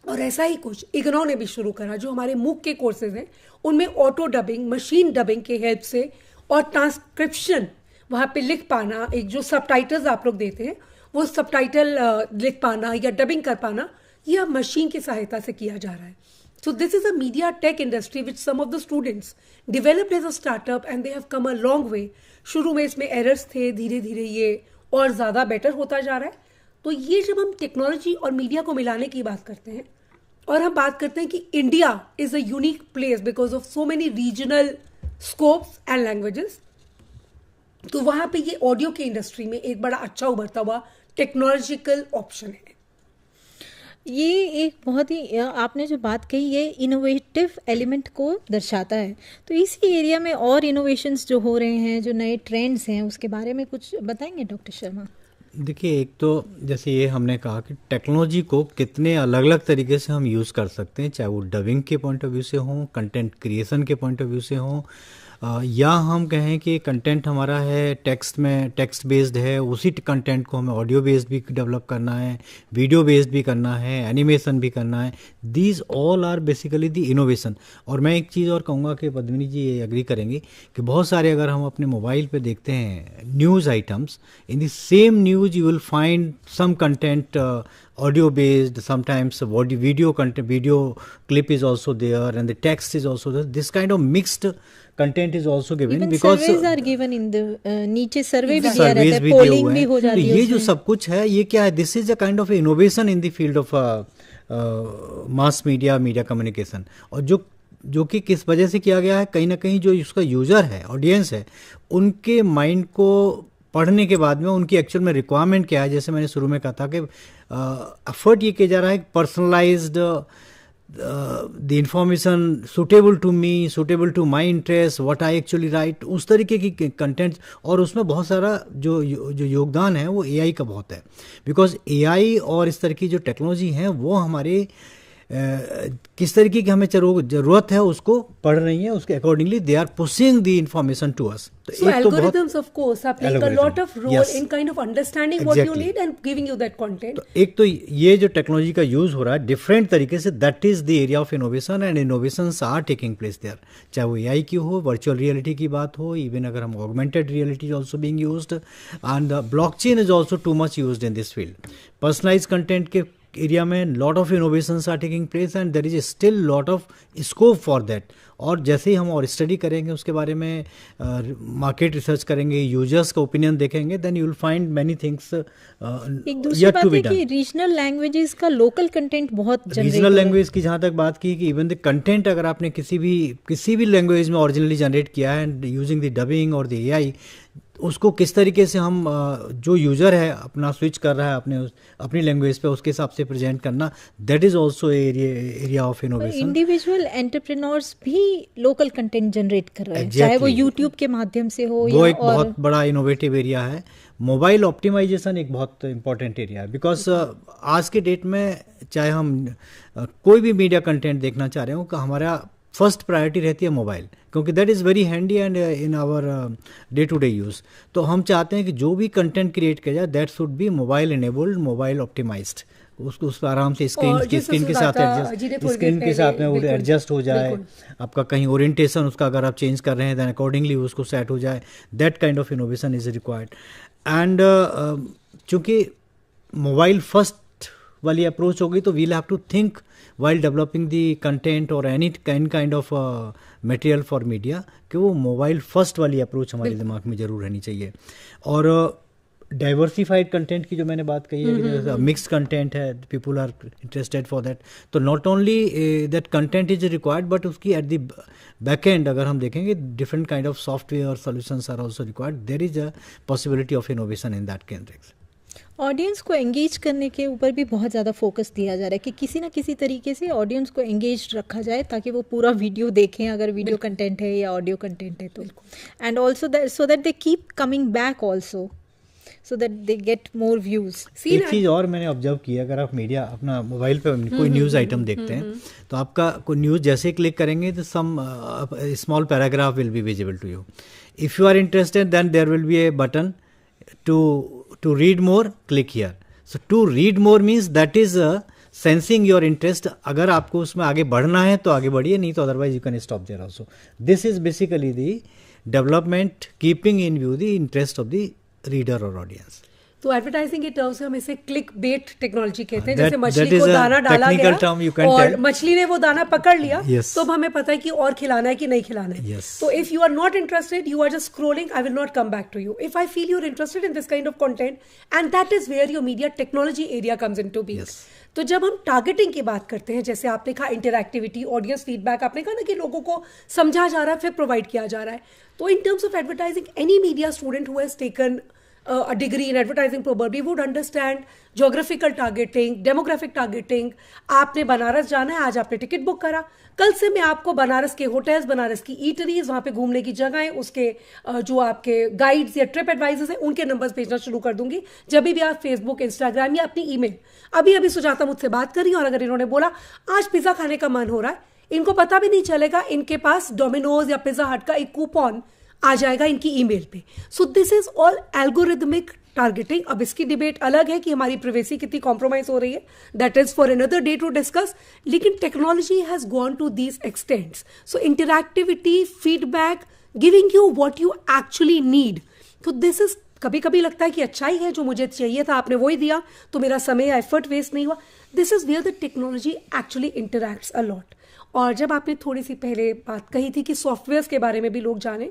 और ऐसा ही कुछ इग्नो ने भी शुरू करा, जो हमारे मूक के कोर्सेज हैं उनमें ऑटो डबिंग, मशीन डबिंग के हेल्प से और ट्रांसक्रिप्शन, वहाँ पे लिख पाना, एक जो सबटाइटल्स आप लोग देते हैं वो सबटाइटल लिख पाना या डबिंग कर पाना, ये अब मशीन की सहायता से किया जा रहा है। So this is a media tech industry which some of the students developed as a startup and they have come a long way. शुरू में इसमें एरर्स थे, धीरे धीरे ये और ज़्यादा बेटर होता जा रहा है। तो ये जब हम टेक्नोलॉजी और मीडिया को मिलाने की बात करते हैं और हम बात करते हैं कि India is a unique place because of so many regional scopes and languages, तो वहाँ पे ये ऑडियो की इंडस्ट्री में एक बड़ा अच्छा उभरता हुआ टेक्नोलॉजिकल ऑप्शन है। ये एक बहुत ही, आपने जो बात कही, ये इनोवेटिव एलिमेंट को दर्शाता है। तो इसी एरिया में और इनोवेशंस जो हो रहे हैं, जो नए ट्रेंड्स हैं, उसके बारे में कुछ बताएंगे डॉक्टर शर्मा? देखिए, एक तो जैसे ये हमने कहा कि टेक्नोलॉजी को कितने अलग अलग तरीके से हम यूज़ कर सकते हैं, चाहे वो डबिंग के पॉइंट ऑफ व्यू से हो, कंटेंट क्रिएशन के पॉइंट ऑफ व्यू से हो, या हम कहें कि कंटेंट हमारा है टेक्स्ट बेस्ड है, उसी कंटेंट को हमें ऑडियो बेस्ड भी डेवलप करना है, वीडियो बेस्ड भी करना है, एनिमेशन भी करना है। These all are basically the innovation. और मैं एक चीज़ और कहूँगा कि पद्मिनी जी ये एग्री करेंगे कि बहुत सारे, अगर हम अपने मोबाइल पे देखते हैं news items, in the same news you will find some content audio based, sometimes video content, video clip is also there, and the text is also there. This kind of mixed content is also given. Even because surveys are given in the नीचे सर्वे भी दिया रहता है, polling भी हो जाती है। ये जो सब कुछ है, ये क्या है, this is a kind of innovation in the field of mass media, media communication. और जो कि किस वजह से किया गया है, कहीं ना कहीं जो उसका यूजर है, ऑडियंस है, उनके माइंड को पढ़ने के बाद में उनकी एक्चुअल में रिक्वायरमेंट क्या है। जैसे मैंने शुरू में कहा था कि एफर्ट ये किया जा रहा है personalised the information suitable to me, suitable to my interest, what I actually right, उस तरीके की कंटेंट। और उसमें बहुत सारा जो योगदान है वो एआई का बहुत है, बिकॉज एआई और इस तरह की जो टेक्नोलॉजी है वो हमारे किस तरीके की हमें जरूरत है उसको पढ़ रही है, उसके accordingly they are pushing the information to us. So algorithms of course are playing a lot of role in kind of understanding what you need and giving you that content. तो एक तो ये जो टेक्नोलॉजी का use हो रहा है different तरीके से, that is the area of innovation, and innovations are taking place there. चाहे वो एआई की हो, वर्चुअल रियलिटी की बात हो, इवन अगर हम augmented reality also being used, and blockchain is also too much used in this field. Personalised content के एरिया में lot of innovations are taking place and there is still lot of scope for that. और जैसे ही हम और study करेंगे उसके बारे में, मार्केट रिसर्च करेंगे, यूजर्स का ओपिनियन देखेंगे, then you will find many things. एक दूसरी बात है कि रीजनल लैंग्वेजेस का लोकल कंटेंट बहुत जनरेट, रीजनल लैंग्वेज की जहाँ तक बात की कि इवन द कंटेंट अगर आपने किसी भी लैंग्वेज में ओरिजिनली जनरेट किया है एंड यूजिंग द डबिंग और द एआई, उसको किस तरीके से हम जो यूजर है अपना स्विच कर रहा है अपनी लैंग्वेज पे, उसके हिसाब से प्रेजेंट करना, that is also area of innovation. Individual entrepreneurs भी लोकल कंटेंट जनरेट कर रहे हैं, चाहे वो यूट्यूब के माध्यम से हो, वो एक बहुत बड़ा इनोवेटिव एरिया है। मोबाइल ऑप्टिमाइजेशन एक बहुत इंपॉर्टेंट एरिया है, बिकॉज आज के डेट में चाहे हम कोई भी मीडिया कंटेंट देखना चाह रहे हो, कि हमारा फर्स्ट प्रायोरिटी रहती है मोबाइल, क्योंकि that is very handy and in our day to day use. तो हम चाहते हैं कि जो भी कंटेंट क्रिएट किया जाए that should be mobile enabled, mobile optimised, उसको आराम से स्क्रीन के साथ में वो एडजस्ट हो जाए, आपका कहीं ओरिएंटेशन उसका अगर आप चेंज कर रहे हैं दैन अकॉर्डिंगली उसको सेट हो जाए, that kind of innovation is required. And चूँकि मोबाइल फर्स्ट वाली अप्रोच होगी तो we'll have to think while developing the content or any kind of material for media, कि वो मोबाइल फर्स्ट वाली अप्रोच हमारे दिमाग में जरूर रहनी चाहिए। और डाइवर्सिफाइड कंटेंट की जो मैंने बात कही है, मिक्स्ड कंटेंट है, people are interested for that, तो not only that content is required but उसकी एट द बैक एंड अगर हम देखेंगे different kind of software solutions are also required, there is a possibility of innovation in that context. Audience को engage करने के ऊपर भी बहुत ज़्यादा फोकस दिया जा रहा है कि किसी ना किसी तरीके से ऑडियंस को एंगेज रखा जाए ताकि वो पूरा वीडियो देखें, अगर वीडियो कंटेंट है या ऑडियो कंटेंट है तो, and also so that they keep coming back also. so that they get more views. एक चीज़ और मैंने ऑब्जर्व किया, अगर आप मीडिया अपना मोबाइल पे कोई न्यूज़ आइटम देखते हैं तो आपका कोई न्यूज़ जैसे क्लिक करेंगे तो some small paragraph will be visible to you. If you are interested then there will be a button to read more, click here. So to read more means that is sensing your interest. अगर आपको उसमें आगे बढ़ना है तो आगे बढ़िए, नहीं तो otherwise you can stop there also. This is basically the development keeping in view the interest of the reader और ऑडियंस. तो एडवर्टाइजिंग के टर्म्स में हम इसे क्लिक बेट टेक्नोलॉजी कहते हैं. जैसे मछली को दाना डाला गया और मछली ने वो दाना पकड़ लिया, तो अब हमें पता है कि और खिलाना है कि नहीं खिलाना है. तो if you are not interested, you are just scrolling, I will not come back to you. If I feel you are interested in this kind of content, and that is where your media technology area comes into being. तो जब हम targeting की बात करते हैं, जैसे आपने कहा इंटरैक्टिविटी, ऑडियंस फीडबैक, आपने कहा ना कि लोगों को समझा जा रहा है फिर प्रोवाइड किया जा रहा है. तो in terms of advertising, any media student who has taken a degree in advertising probably would understand geographical targeting, demographic targeting. आपने बनारस जाना है, आज आपने टिकट बुक करा, कल से मैं आपको बनारस के होटल्स, बनारस की ईटरीज, वहाँ पे घूमने की जगहें, उसके जो आपके गाइड्स या ट्रिप एडवाइजर्स हैं उनके नंबर्स भेजना शुरू कर दूंगी. जब भी आप फेसबुक, इंस्टाग्राम या अपनी ईमेल, अभी सुजाता मुझसे बात करी और अगर इन्होंने बोला आज पिज़्ज़ा खाने का मन हो रहा है, इनको पता भी नहीं चलेगा, इनके पास डोमिनोज या पिज़्ज़ा हट का एक कूपन आ जाएगा इनकी ईमेल पे. सो this is all algorithmic targeting. अब इसकी डिबेट अलग है कि हमारी प्राइवेसी कितनी कॉम्प्रोमाइज हो रही है, that is for another day to discuss. लेकिन technology has gone to these extents. So interactivity, feedback, giving you what you actually need. तो दिस इज, कभी कभी लगता है कि अच्छा ही है, जो मुझे चाहिए था आपने वही दिया, तो मेरा समय या एफर्ट वेस्ट नहीं हुआ. This is where the technology actually interacts a lot. और जब आपने थोड़ी सी पहले बात कही थी कि सॉफ्टवेयर्स के बारे में भी लोग जाने,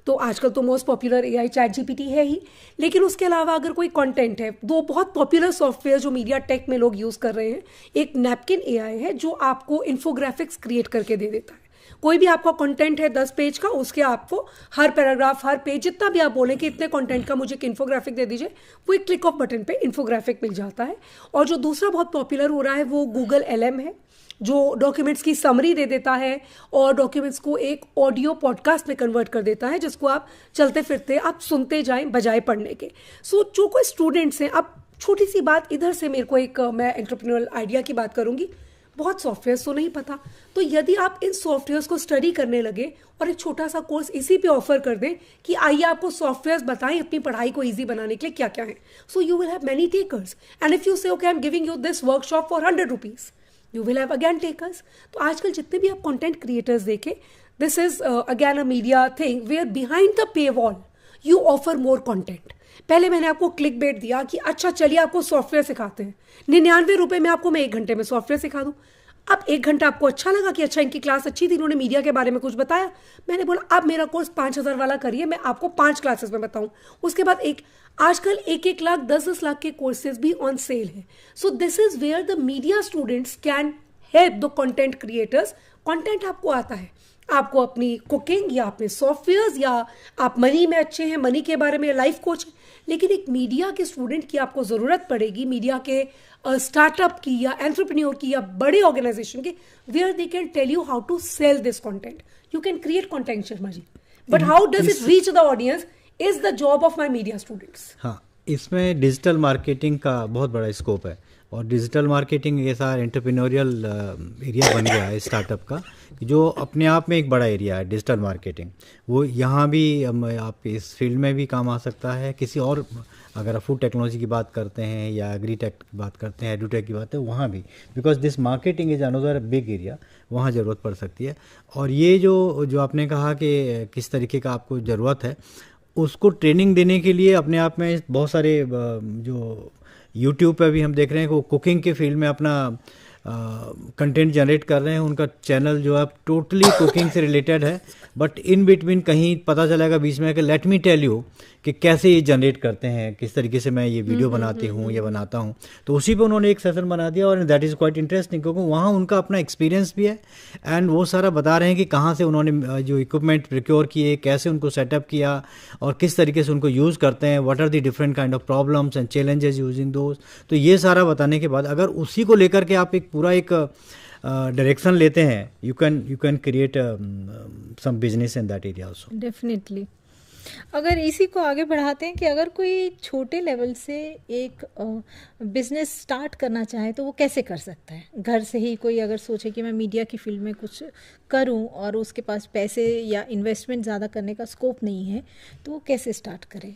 तो आजकल तो मोस्ट पॉपुलर एआई ChatGPT है ही, लेकिन उसके अलावा अगर कोई कंटेंट है, दो बहुत पॉपुलर सॉफ्टवेयर जो मीडिया टेक में लोग यूज़ कर रहे हैं. एक नैपकिन AI है जो आपको इन्फोग्राफिक्स क्रिएट करके दे देता है. कोई भी आपका कंटेंट है 10 पेज का, उसके आपको हर पैराग्राफ, हर पेज, जितना भी आप बोलें कि इतने कंटेंट का मुझे एक इन्फोग्राफिक दे दीजिए, वो एक क्लिक ऑफ बटन पे इन्फोग्राफिक मिल जाता है. और जो दूसरा बहुत पॉपुलर हो रहा है वो गूगल LM है, जो डॉक्यूमेंट्स की समरी दे देता है और डॉक्यूमेंट्स को एक ऑडियो पॉडकास्ट में कन्वर्ट कर देता है, जिसको आप चलते फिरते आप सुनते जाएं बजाय पढ़ने के. सो जो कोई स्टूडेंट्स हैं, अब छोटी सी बात इधर से, मेरे को एक, मैं एंटरप्रेन्योरल आइडिया की बात करूंगी. बहुत सॉफ्टवेयर्स तो नहीं पता, तो यदि आप इन सॉफ्टवेयर्स को स्टडी करने लगे और एक छोटा सा कोर्स इसी पे ऑफर कर दें कि आइए आपको सॉफ्टवेयर्स बताएं अपनी पढ़ाई को ईजी बनाने के लिए क्या क्या है, so you will have many takers. And if you say okay I am giving you this workshop for 100 rupees, you will have again takers. तो आजकल जितने भी आप कंटेंट क्रिएटर्स देखें, this is again a media thing where behind the paywall you offer more content. पहले मैंने आपको click bait दिया कि अच्छा चलिए आपको सॉफ्टवेयर सिखाते हैं, 99 रुपए में आपको मैं 1 घंटे में सॉफ्टवेयर सिखा दूं. अब 1 घंटा आपको अच्छा लगा कि अच्छा इनकी क्लास अच्छी थी, इन्होंने मीडिया के बारे में कुछ बताया, मैंने बोला अब मेरा कोर्स 5000 वाला करिए, मैं आपको 5 क्लासेस में बताऊं. उसके बाद आजकल 1-1 लाख 10-10 लाख के कोर्सेज भी ऑन सेल है. So this is where the media students can help the content creators. Content आपको आता है, आपको अपनी कुकिंग या अपने सॉफ्टवेयर्स, या आप मनी में अच्छे हैं, मनी के बारे में लाइफ कोच, लेकिन एक मीडिया के स्टूडेंट की आपको ज़रूरत पड़ेगी, मीडिया के स्टार्टअप की या एंटरप्रेन्योर की या बड़े ऑर्गेनाइजेशन की, where they can tell you how to sell this content. You can create content Sharma ji, but how does it reach the audience is the job of my media students. हाँ, इसमें digital marketing का बहुत बड़ा scope है. और digital marketing ये सारा entrepreneurial area बन गया है स्टार्टअप का, जो अपने आप में एक बड़ा एरिया है डिजिटल मार्केटिंग. वो यहाँ भी आप इस फील्ड में भी काम आ सकता है. किसी और, अगर फूड टेक्नोलॉजी की बात करते हैं या एग्रीटेक की बात करते हैं, एडुटेक की बात है, वहाँ भी, because this marketing is another big area, वहाँ ज़रूरत पड़ सकती है. और ये जो आपने कहा कि किस तरीके का आपको ज़रूरत है, उसको ट्रेनिंग देने के लिए अपने आप में बहुत सारे जो यूट्यूब पे भी हम देख रहे हैं कि वो कुकिंग के फील्ड में अपना कंटेंट जनरेट कर रहे हैं. उनका चैनल जो है टोटली कुकिंग से रिलेटेड है, बट इन बिटवीन कहीं पता चलेगा बीच में कि लेट मी टेल यू कि कैसे ये जनरेट करते हैं, किस तरीके से मैं ये वीडियो बनाती हूँ या बनाता हूँ. तो उसी पे उन्होंने एक सेशन बना दिया और दैट इज़ क्वाइट इंटरेस्टिंग, क्योंकि वहाँ उनका अपना एक्सपीरियंस भी है एंड वो सारा बता रहे हैं कि कहाँ से उन्होंने जो इक्विपमेंट प्रिक्योर किए, कैसे उनको सेटअप किया और किस तरीके से उनको यूज़ करते हैं, what are the different kind of problems and challenges using those. तो ये सारा बताने के बाद अगर उसी को लेकर के आप एक पूरा एक डायरेक्शन लेते हैं, you can create some business in that area also. Definitely. अगर इसी को आगे बढ़ाते हैं कि अगर कोई छोटे लेवल से एक बिजनेस स्टार्ट करना चाहे तो वो कैसे कर सकता है? घर से ही कोई अगर सोचे कि मैं मीडिया की फील्ड में कुछ करूं और उसके पास पैसे या इन्वेस्टमेंट ज़्यादा करने का स्कोप नहीं है, तो वो कैसे स्टार्ट करे?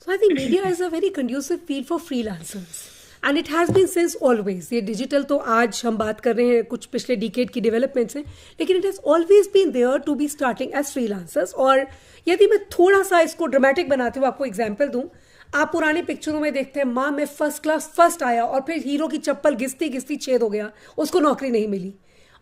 So I think media is a very conducive field for freelancers. And it has been since always. ये डिजिटल तो आज हम बात कर रहे हैं कुछ पिछले डिकेड की डेवलपमेंट से, लेकिन it has always been there to be starting as freelancers. और यदि मैं थोड़ा सा इसको ड्रामेटिक बनाते हुए आपको एग्जांपल दूं, आप पुरानी पिक्चरों में देखते हैं माँ में फर्स्ट क्लास फर्स्ट आया और फिर हीरो की चप्पल घिसती घिसती छेद हो गया, उसको नौकरी नहीं मिली.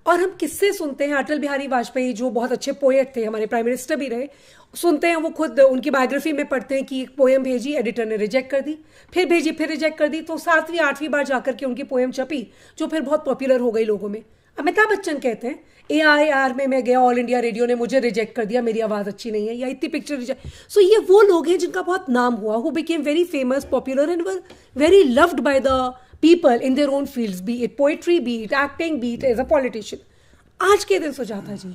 और हम किस्से सुनते हैं, अटल बिहारी वाजपेयी जो बहुत अच्छे पोएट थे, हमारे प्राइम मिनिस्टर भी रहे, सुनते हैं, वो खुद उनकी बायोग्राफी में पढ़ते हैं कि एक पोएम भेजी, एडिटर ने रिजेक्ट कर दी, फिर भेजी, फिर रिजेक्ट कर दी, तो 7वीं 8वीं बार जाकर के उनकी पोएम छपी जो फिर बहुत पॉपुलर हो गई लोगों में. अमिताभ बच्चन कहते हैं AIR में मैं गया, ऑल इंडिया रेडियो ने मुझे रिजेक्ट कर दिया, मेरी आवाज़ अच्छी नहीं है, या इतनी पिक्चर रिजेक्ट. सो ये वो लोग हैं जिनका बहुत नाम हुआ, who became very famous, popular and were very loved by the people in their own fields, be it poetry, be it acting, be it as a politician. आज के दिन सुजाता जी,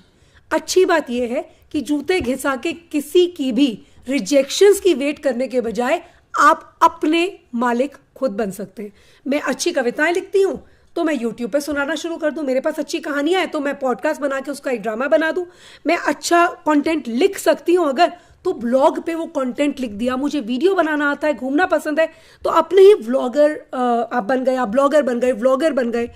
अच्छी बात यह है कि जूते घिसा के किसी की भी रिजेक्शंस की वेट करने के बजाय आप अपने मालिक खुद बन सकते हैं. मैं अच्छी कविताएं लिखती हूं तो मैं YouTube पे सुनाना शुरू कर दूं, मेरे पास अच्छी कहानियां हैं तो मैं पॉडकास्ट बना के उसका एक ड्रामा बना दूं, मैं अच्छा कंटेंट लिख सकती हूं अगर, तो ब्लॉग पे वो कंटेंट लिख दिया. मुझे वीडियो बनाना आता है, घूमना पसंद है, तो अपने ही व्लॉगर आप बन गए, आप ब्लॉगर बन गए, व्लॉगर बन गए.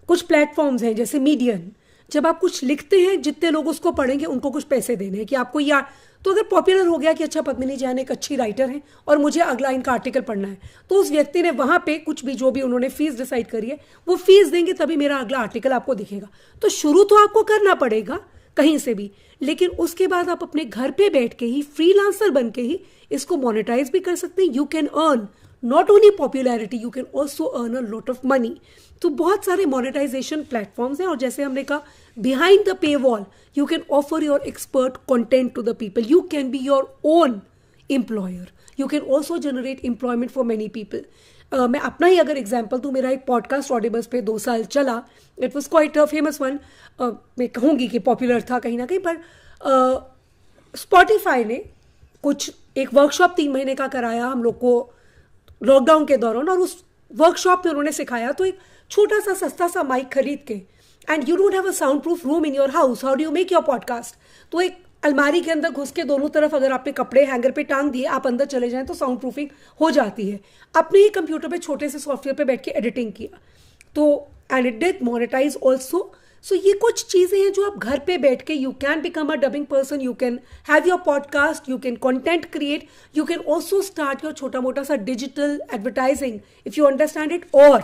कुछ प्लेटफॉर्म्स हैं जैसे मीडियन, जब आप कुछ लिखते हैं जितने लोग उसको पढ़ेंगे उनको कुछ पैसे देने हैं कि आपको यार, तो अगर पॉपुलर हो गया कि अच्छा पद्मिनी जैन एक अच्छी राइटर है और मुझे अगला इनका आर्टिकल पढ़ना है, तो उस व्यक्ति ने वहां पे कुछ भी जो भी उन्होंने फीस डिसाइड करी है वो फीस देंगे, तभी मेरा अगला आर्टिकल आपको दिखेगा. तो शुरू तो आपको करना पड़ेगा कहीं से भी, लेकिन उसके बाद आप अपने घर पे बैठ के ही फ्रीलांसर बन के ही इसको मोनेटाइज भी कर सकते हैं. You can earn not only popularity, you can also earn a lot of money. तो बहुत सारे मोनेटाइजेशन प्लेटफॉर्म्स हैं, और जैसे हमने कहा behind the paywall you can offer your expert content to the people, you can be your own employer, you can also generate employment for many people. मैं अपना ही अगर एग्जाम्पल दूं, मेरा एक पॉडकास्ट ऑडिबल्स पे 2 साल चला, it was quite a famous one. मैं कहूँगी कि पॉपुलर था कहीं ना कहीं, पर स्पॉटिफाई ने कुछ एक वर्कशॉप 3 महीने का कराया हम लोग को लॉकडाउन के दौरान, और उस वर्कशॉप में उन्होंने सिखाया, तो एक छोटा सा सस्ता सा माइक खरीद के, and you don't have a sound proof room in your house, how do you make your podcast. तो एक अलमारी के अंदर घुस के दोनों तरफ अगर आपने कपड़े हैंगर पे टांग दिए, आप अंदर चले जाएं तो साउंड प्रूफिंग हो जाती है. अपने ही कंप्यूटर पे छोटे से सॉफ्टवेयर पे बैठ के एडिटिंग किया, तो and it did monetize also. So ये कुछ चीज़ें हैं जो आप घर पे बैठ के, you can become a dubbing person, you can have your podcast, you can content create, you can also start your छोटा मोटा सा digital advertising if you understand it. और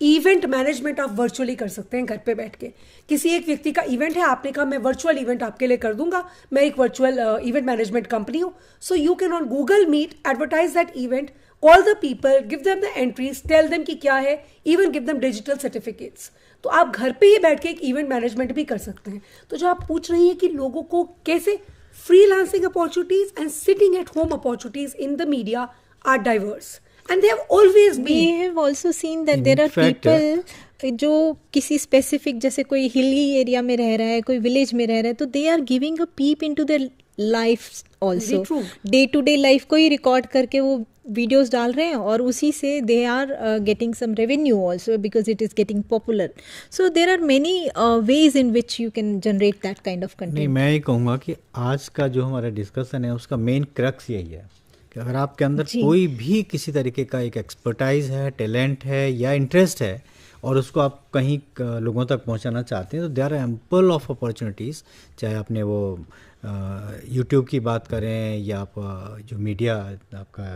इवेंट मैनेजमेंट आप वर्चुअली कर सकते हैं घर पे बैठ के. किसी एक व्यक्ति का इवेंट है, आपने कहा मैं वर्चुअल इवेंट आपके लिए कर दूंगा, मैं एक वर्चुअल इवेंट मैनेजमेंट कंपनी हूं, so you can on Google Meet advertise that event, call the people, give them the entries, tell them कि क्या है, even give them digital certificates. तो आप घर पे ही बैठ के एक इवेंट मैनेजमेंट भी कर सकते हैं. तो जो आप पूछ रही हैं कि लोगों को कैसे, freelancing opportunities and sitting at home opportunities in the media are diverse. And they have always been. We have also seen that there are people जो किसी स्पेसिफिक, जैसे कोई हिली एरिया में रह रहा है, कोई विलेज में रह रहा है, तो they are giving a peep into their life also. Day to day life को ही रिकॉर्ड करके वो वीडियोस डाल रहे हैं, और उसी से they are getting some revenue also because it is getting popular. So there are many ways in which you can generate that kind of content. नहीं, मैं ये कहूँगा कि आज का जो हमारा डिस्कशन है उसका मेन क्रक्स यही है कि अगर आपके अंदर कोई भी किसी तरीके का एक एक्सपर्टाइज है, टैलेंट है या इंटरेस्ट है, और उसको आप कहीं लोगों तक पहुंचाना चाहते हैं, तो there are ample of opportunities. चाहे आपने वो यूट्यूब की बात करें या आप जो मीडिया आपका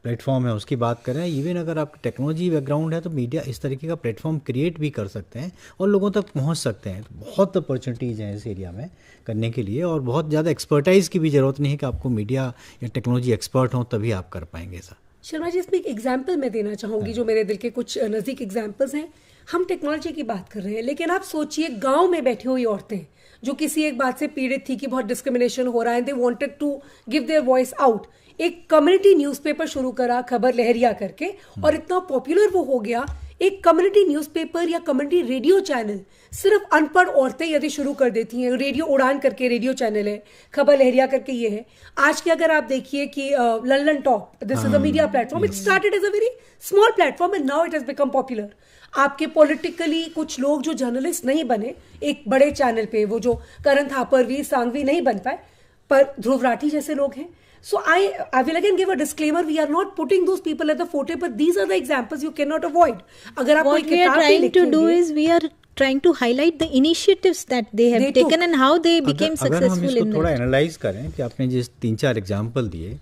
प्लेटफॉर्म है उसकी बात करें, इवन अगर आपकी टेक्नोलॉजी बैकग्राउंड है तो मीडिया इस तरीके का प्लेटफॉर्म क्रिएट भी कर सकते हैं और लोगों तक पहुंच सकते हैं. बहुत अपॉर्चुनिटीज़ हैं इस एरिया में करने के लिए, और बहुत ज़्यादा एक्सपर्टाइज़ की भी ज़रूरत नहीं है कि आपको मीडिया या टेक्नोलॉजी एक्सपर्ट हो तभी आप कर पाएंगे ऐसा. शर्मा जी, इसमें एक एग्जाम्पल मैं देना चाहूँगी जो मेरे दिल के कुछ नज़दीक एग्जाम्पल्स हैं. हम टेक्नोलॉजी की बात कर रहे हैं, लेकिन आप सोचिए गाँव में बैठी हुई औरतें जो किसी एक बात से पीड़ित थी कि बहुत डिस्क्रिमिनेशन हो रहा है, they wanted to give their voice out. एक कम्युनिटी न्यूज़पेपर शुरू करा, खबर लहरिया करके, और इतना पॉपुलर वो हो गया. एक कम्युनिटी न्यूज़पेपर या कम्युनिटी रेडियो चैनल सिर्फ अनपढ़ औरतें यदि शुरू कर देती हैं, रेडियो उड़ान करके रेडियो चैनल है, खबर लहरिया करके ये है। आज की अगर आप देखिए कि London talk, this is a media platform, it started as a very small platform and now it has become popular. आपके पॉलिटिकली कुछ लोग जो जर्नलिस्ट नहीं बने एक बड़े चैनल पे, वो जो करण थापर, वीर सांघवी नहीं बन पाए, पर ध्रुव राठी जैसे लोग हैं। So I will again give a disclaimer. We are not putting those people at the forefront, but these are the examples you cannot avoid. अगर आप What we are trying to do is we are trying to highlight the initiatives that they have taken and how they became successful in that. अगर हम इसको थोड़ा analyse करें कि आपने जिस 3-4 एग्जाम्पल दिए,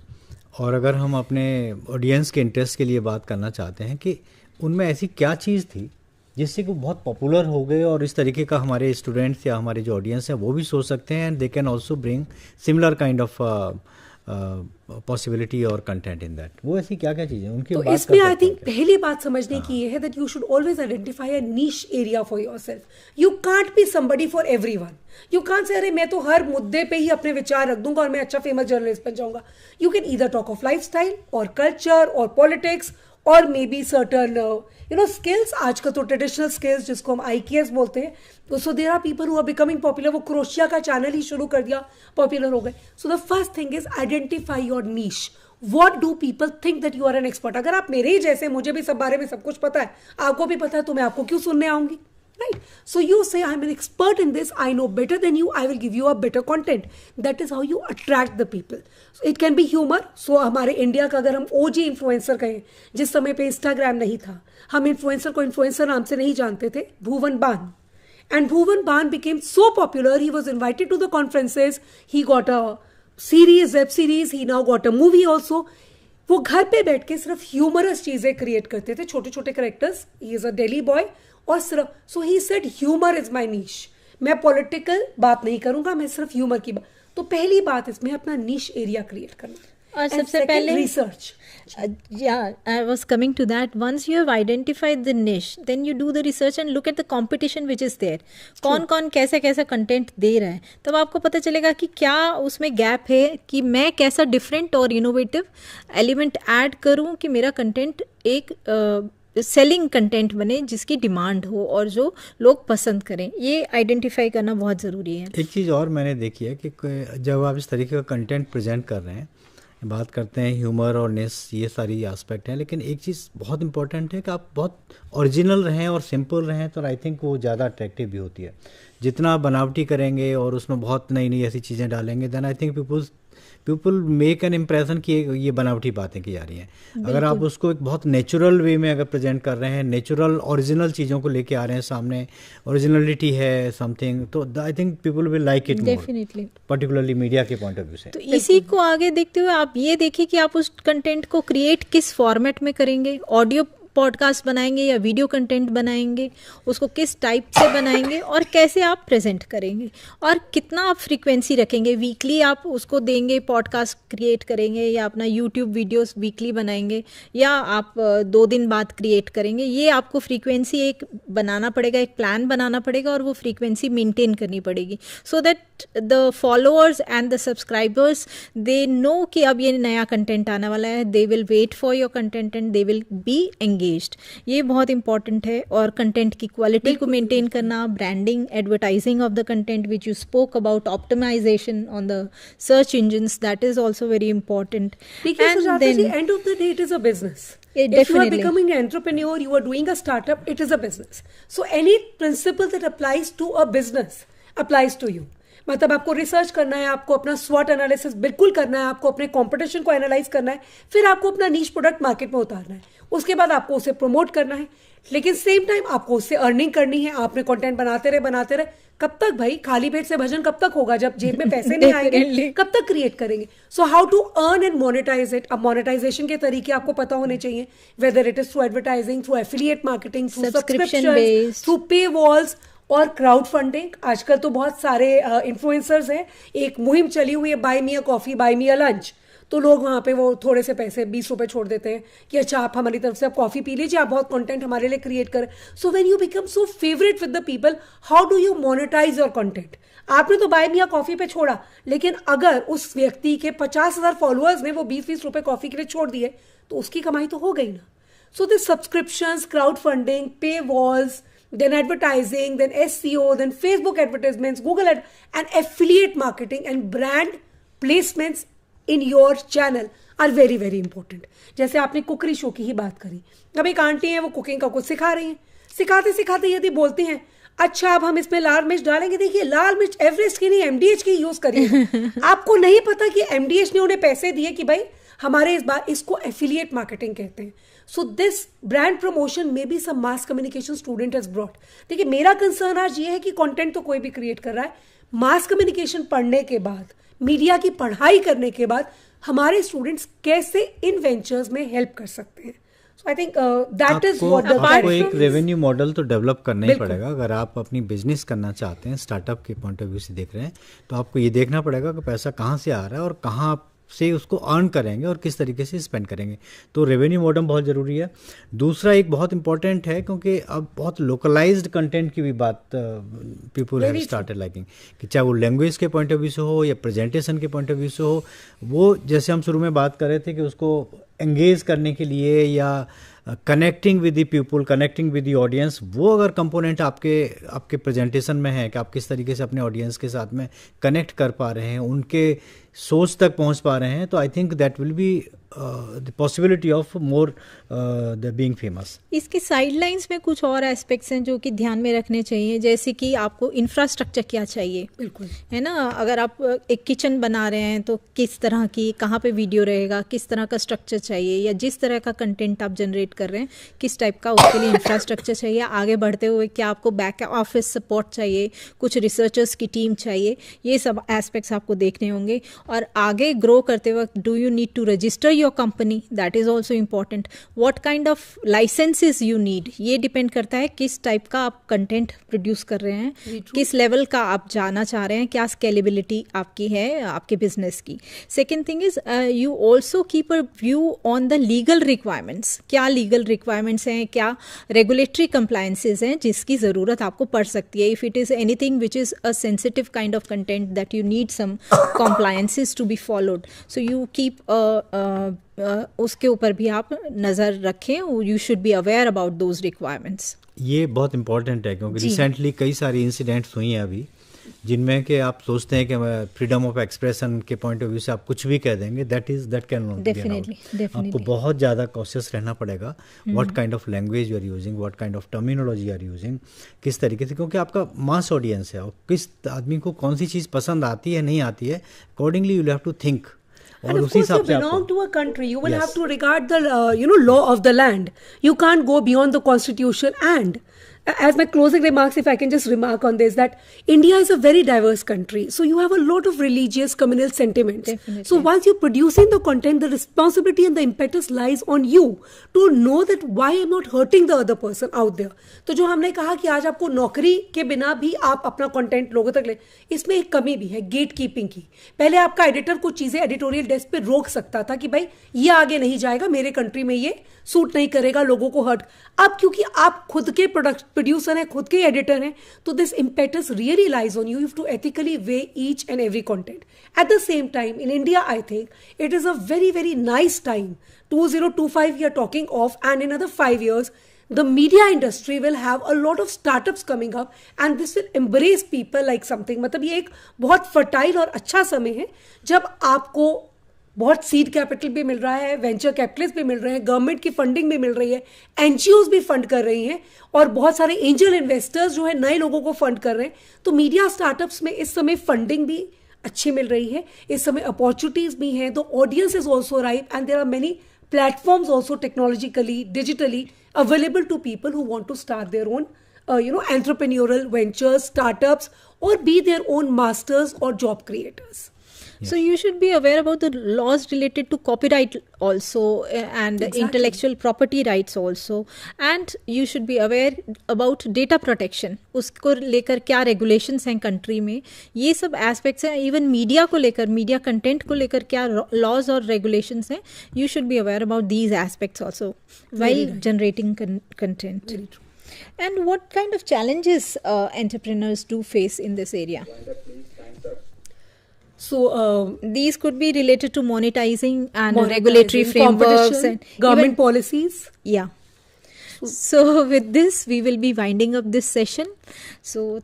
और अगर हम अपने ऑडियंस के इंटरेस्ट के लिए बात करना चाहते हैं कि उनमें ऐसी क्या चीज़ थी जिससे कि बहुत पॉपुलर हो गए, और इस तरीके का हमारे स्टूडेंट्स या हमारे जो ऑडियंस है वो भी सोच सकते हैं, and they can also bring similar kind of possibility और कंटेंट इन दैट। वो ऐसी क्या क्या चीजें उनकी तो इसमें आई थिंक पहली बात समझने की ये है that you should always identify a niche area for yourself. You can't be somebody for everyone. You can't say अरे मैं तो हर मुद्दे पे ही अपने विचार रख दूंगा और मैं अच्छा फेमस जर्नलिस्ट बन जाऊंगा। You can either talk of lifestyle और कल्चर और पॉलिटिक्स और मे बी सर्टन skills। आजकल तो ट्रेडिशनल स्किल्स जिसको हम IKS बोलते हैं, so there are people who are becoming popular. वो क्रोशिया का चैनल ही शुरू कर दिया, पॉपुलर हो गए। So the first thing is identify your niche. What do people think that you are an expert. अगर आप मेरे ही जैसे, मुझे भी सब बारे में सब कुछ पता है, आपको भी पता है, तो मैं आपको क्यों सुनने आऊंगी, right? So you say I'm an expert in this, I know better than you, I will give you a better content. That is how you attract the people. So it can be humor. So हमारे India का अगर हम OG influencer कहें, जिस समय पे Instagram नहीं था, हम इन्फ्लुएंसर को इन्फ्लुएंसर नाम से नहीं जानते थे, भुवन बान। And Bhuvan Ban became so popular, he was invited to the conferences, he got a series, web series, he now got a movie also. वो घर पे बैठ के सिर्फ ह्यूमरस चीजें क्रिएट करते थे, छोटे छोटे characters. He is a Delhi boy, और सिर्फ so he said humour is my niche. मैं पॉलिटिकल बात नहीं करूंगा, मैं सिर्फ ह्यूमर की बात। तो पहली बात इसमें अपना नीश एरिया क्रिएट करना। और सबसे पहले research. Yeah, I was coming to that. Once you have identified the niche, then you do the research and look at the competition which is there. कौन कौन कैसा कैसा कंटेंट दे रहा है, तब आपको पता चलेगा कि क्या उसमें गैप है, कि मैं कैसा डिफरेंट और इनोवेटिव एलिमेंट ऐड करूं कि मेरा कंटेंट एक सेलिंग कंटेंट बने, जिसकी डिमांड हो और जो लोग पसंद करें। ये आइडेंटिफाई करना बहुत ज़रूरी है। एक चीज़ और मैंने देखी है कि जब आप इस तरीके का कंटेंट प्रेजेंट कर रहे हैं, बात करते हैं ह्यूमर और नेस, ये सारी एस्पेक्ट हैं, लेकिन एक चीज़ बहुत इंपॉर्टेंट है कि आप बहुत ओरिजिनल रहें और सिंपल रहें, तो आई थिंक वो ज़्यादा अट्रैक्टिव भी होती है। जितना बनावटी करेंगे और उसमें बहुत नई नई ऐसी चीज़ें डालेंगे, then I think people make an impression कि ये बनावटी बातें की जा रही हैं। अगर आप उसको एक बहुत नेचुरल वे में अगर प्रेजेंट कर रहे हैं, नेचुरल ओरिजिनल चीज़ों को लेके आ रहे हैं सामने, ओरिजिनलिटी है समथिंग, तो आई think people will like it definitely, particularly media के पॉइंट ऑफ व्यू से। तो इसी को आगे देखते हुए आप ये देखिए कि आप उस कंटेंट को क्रिएट किस फॉर्मेट में करेंगे। ऑडियो पॉडकास्ट बनाएंगे या वीडियो कंटेंट बनाएंगे, उसको किस टाइप से बनाएंगे और कैसे आप प्रेजेंट करेंगे, और कितना आप फ्रीक्वेंसी रखेंगे। वीकली आप उसको देंगे, पॉडकास्ट क्रिएट करेंगे, या अपना यूट्यूब वीडियोस वीकली बनाएंगे, या आप 2 दिन बाद क्रिएट करेंगे। ये आपको फ्रीक्वेंसी एक बनाना पड़ेगा, एक प्लान बनाना पड़ेगा, और वो फ्रीक्वेंसी मेंटेन करनी पड़ेगी, so that the followers and the subscribers they know कि अब ये नया कंटेंट आने वाला है, they will wait for your content and they will be engaged. ये बहुत इंपॉर्टेंट है। और कंटेंट की क्वालिटी को मेंटेन करना, branding, advertising of the content which you spoke about, optimisation on the search engines, that is also very important. And then end of the day, it is a business. If you are becoming an entrepreneur, you are doing a startup, it is a business. So any principle that applies to a business applies to you. मतलब आपको research करना है, आपको अपना स्वॉट analysis बिल्कुल करना है, आपको अपने कंपटीशन को एनालाइज करना है, फिर आपको अपना नीश प्रोडक्ट मार्केट में उतारना है, उसके बाद आपको उसे प्रमोट करना है, लेकिन सेम टाइम आपको उससे अर्निंग करनी है। आपने कंटेंट बनाते रहे। कब तक भाई, खाली पेट से भजन कब तक होगा, जब जेब में पैसे नहीं आएंगे कब तक क्रिएट करेंगे। So how to earn and monetise it. अब मोनेटाइजेशन के तरीके आपको पता होने चाहिए, whether it is through advertising, through affiliate marketing, through subscription, through pay walls और क्राउड फंडिंग। आजकल तो बहुत सारे इन्फ्लुएंसर्स हैं, एक मुहिम चली हुई है, buy me a coffee buy me a lunch. तो लोग वहाँ पे वो थोड़े से पैसे 20 रुपए छोड़ देते हैं कि अच्छा आप हमारी तरफ से आप कॉफी पी लीजिए, आप बहुत कंटेंट हमारे लिए क्रिएट करें। So when you become so favourite with the people, how do you monetise your content. आपने तो बाय मी अ कॉफी पे छोड़ा, लेकिन अगर उस व्यक्ति के 50,000 फॉलोअर्स ने वो 20-20 रुपए कॉफी के लिए छोड़ दिए, तो उसकी कमाई तो हो गई ना। So the subscriptions, crowdfunding, paywalls, then advertising, then SEO, then Facebook advertisements, Google ad, and affiliate marketing and brand placements in your channel are very very important. जैसे आपने कुकरी शो की ही बात करी, अब एक आंटी है वो कुकिंग का कुछ सिखा रही हैं, सिखाते सिखाते यदि बोलती हैं अच्छा अब हम इसमें लाल मिर्च डालेंगे, देखिए लाल मिर्च एवरेस्ट की नहीं MDH की यूज करिए. आपको नहीं पता कि MDH ने उन्हें पैसे दिए कि भाई हमारे इस बार इसको एफिलिएट मार्केटिंग कहते हैं. सो दिस ब्रांड प्रमोशन में भी some mass communication student has brought. देखिए मेरा कंसर्न आज ये है कि कंटेंट तो कोई भी क्रिएट कर रहा है, मास कम्युनिकेशन पढ़ने के बाद, मीडिया की पढ़ाई करने के बाद हमारे स्टूडेंट्स कैसे इन वेंचर्स में हेल्प कर सकते हैं. So I think that is what the आपको एक रेवेन्यू मॉडल तो डेवलप करना ही पड़ेगा. अगर आप अपनी बिजनेस करना चाहते हैं, स्टार्टअप के पॉइंट ऑफ व्यू से देख रहे हैं, तो आपको ये देखना पड़ेगा कि पैसा कहाँ से आ रहा है और कहाँ से उसको अर्न करेंगे और किस तरीके से स्पेंड करेंगे. तो रेवेन्यू मॉडल बहुत ज़रूरी है. दूसरा एक बहुत इंपॉर्टेंट है क्योंकि अब बहुत लोकलाइज्ड कंटेंट की भी बात पीपल हैव स्टार्टेड लाइकिंग, कि चाहे वो लैंग्वेज के पॉइंट ऑफ व्यू से हो या प्रेजेंटेशन के पॉइंट ऑफ व्यू से हो. वो जैसे हम शुरू में बात कर रहे थे कि उसको एंगेज करने के लिए या connecting with the people, connecting with the audience, वो अगर कंपोनेंट आपके प्रेजेंटेशन में है कि आप किस तरीके से अपने ऑडियंस के साथ में कनेक्ट कर पा रहे हैं, उनके सोच तक पहुंच पा रहे हैं, तो आई think that will be the possibility of more the being famous. इसके साइडलाइंस में कुछ और एस्पेक्ट्स हैं जो कि ध्यान में रखने चाहिए, जैसे कि आपको इंफ्रास्ट्रक्चर क्या चाहिए. बिल्कुल है ना, अगर आप एक किचन बना रहे हैं तो किस तरह की, कहाँ पे वीडियो रहेगा, किस तरह का स्ट्रक्चर चाहिए, या जिस तरह का कंटेंट आप जनरेट कर रहे हैं किस टाइप का उसके लिए इंफ्रास्ट्रक्चर चाहिए. आगे बढ़ते हुए क्या आपको बैक ऑफिस सपोर्ट चाहिए, कुछ रिसर्चर्स की टीम चाहिए, ये सब एस्पेक्ट्स आपको देखने होंगे. और आगे ग्रो करते वक्त do you need to register your company, that is also important. What kind of licences you need, ये डिपेंड करता है किस टाइप का आप कंटेंट प्रोड्यूस कर रहे हैं, किस लेवल का आप जाना चाह रहे हैं, क्या स्केलेबिलिटी आपकी है आपके बिजनेस की. Second thing is you also keep a view on the legal requirements. क्या लीगल रिक्वायरमेंट्स हैं, क्या रेगुलेटरी कंप्लायंसेज हैं जिसकी ज़रूरत आपको पड़ सकती है. If it is anything which is a sensitive kind of content that you need some compliances to be followed, so you keep उसके ऊपर भी आप नज़र रखें. You should be aware about those requirements. ये बहुत इंपॉर्टेंट है क्योंकि रिसेंटली कई सारी इंसिडेंट्स हुई हैं अभी जिनमें कि आप सोचते हैं कि फ्रीडम ऑफ एक्सप्रेशन के पॉइंट ऑफ व्यू से आप कुछ भी कह देंगे, that can not be allowed. आपको बहुत ज़्यादा कॉशियस रहना पड़ेगा. What kind of language you are using, what kind of terminology you are using, किस तरीके से, क्योंकि आपका मास ऑडियंस है और किस आदमी को कौन सी चीज़ पसंद आती है नहीं आती है, accordingly you have to think. And of course, you belong to a country. You will have to regard the law of the land. You can't go beyond the constitution. And as my closing remarks, if I can just remark on this, that India is a very diverse country. So you have a lot of religious, communal sentiments. Definitely. So once you're producing the content, the responsibility and the impetus lies on you to know that why I'm not hurting the other person out there. तो जो हमने कहा कि आज आपको नौकरी के बिना भी आप अपना कंटेंट लोगों तक ले, इसमें एक कमी भी है गेट कीपिंग की. पहले आपका एडिटर कुछ चीजें एडिटोरियल डेस्क पे रोक सकता था कि भाई ये आगे नहीं जाएगा, मेरे कंट्री में ये सूट नहीं करेगा, लोगों को हर्ट. अब क्योंकि आप खुद के प्रोड्यूसर हैं, खुद के एडिटर हैं, तो this impetus really lies on you. You have to ethically weigh each and every content. At the same time, in India, I think it is a very, very nice time. 2025 we are talking of, and in another 5 years, the media industry will have a lot of startups coming up, and this will embrace people like something. मतलब ये एक बहुत fertile और अच्छा समय है जब आपको बहुत सीड कैपिटल भी मिल रहा है, वेंचर कैपिटलिस्ट भी मिल रहे हैं, गवर्नमेंट की फंडिंग भी मिल रही है, एनजीओज भी फंड कर रही हैं, और बहुत सारे एंजल इन्वेस्टर्स जो है नए लोगों को फंड कर रहे हैं. तो मीडिया स्टार्टअप्स में इस समय फंडिंग भी अच्छी मिल रही है, इस समय अपॉर्चुनिटीज भी हैं. तो audience is also right, and there are many platforms also technologically, digitally available to people who want to start their own entrepreneurial ventures, startups, or be their own masters or job creators. Yes. So you should be aware about the laws related to copyright also, and exactly. Intellectual property rights also, and you should be aware about data protection. उसको लेकर क्या regulations हैं country में, ये सब aspects हैं. Even media को लेकर, media content को लेकर क्या laws और regulations हैं, you should be aware about these aspects also while generating content. Very true. And what kind of challenges entrepreneurs do face in this area? So these could be related to monetizing and regulatory frameworks and government policies. Yeah. So, with this, we will be winding up this session. So,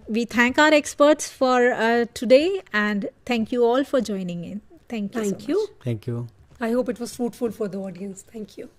we thank our experts for today, and thank you all for joining in. Thank you. Thank so you. much. Thank you. I hope it was fruitful for the audience. Thank you.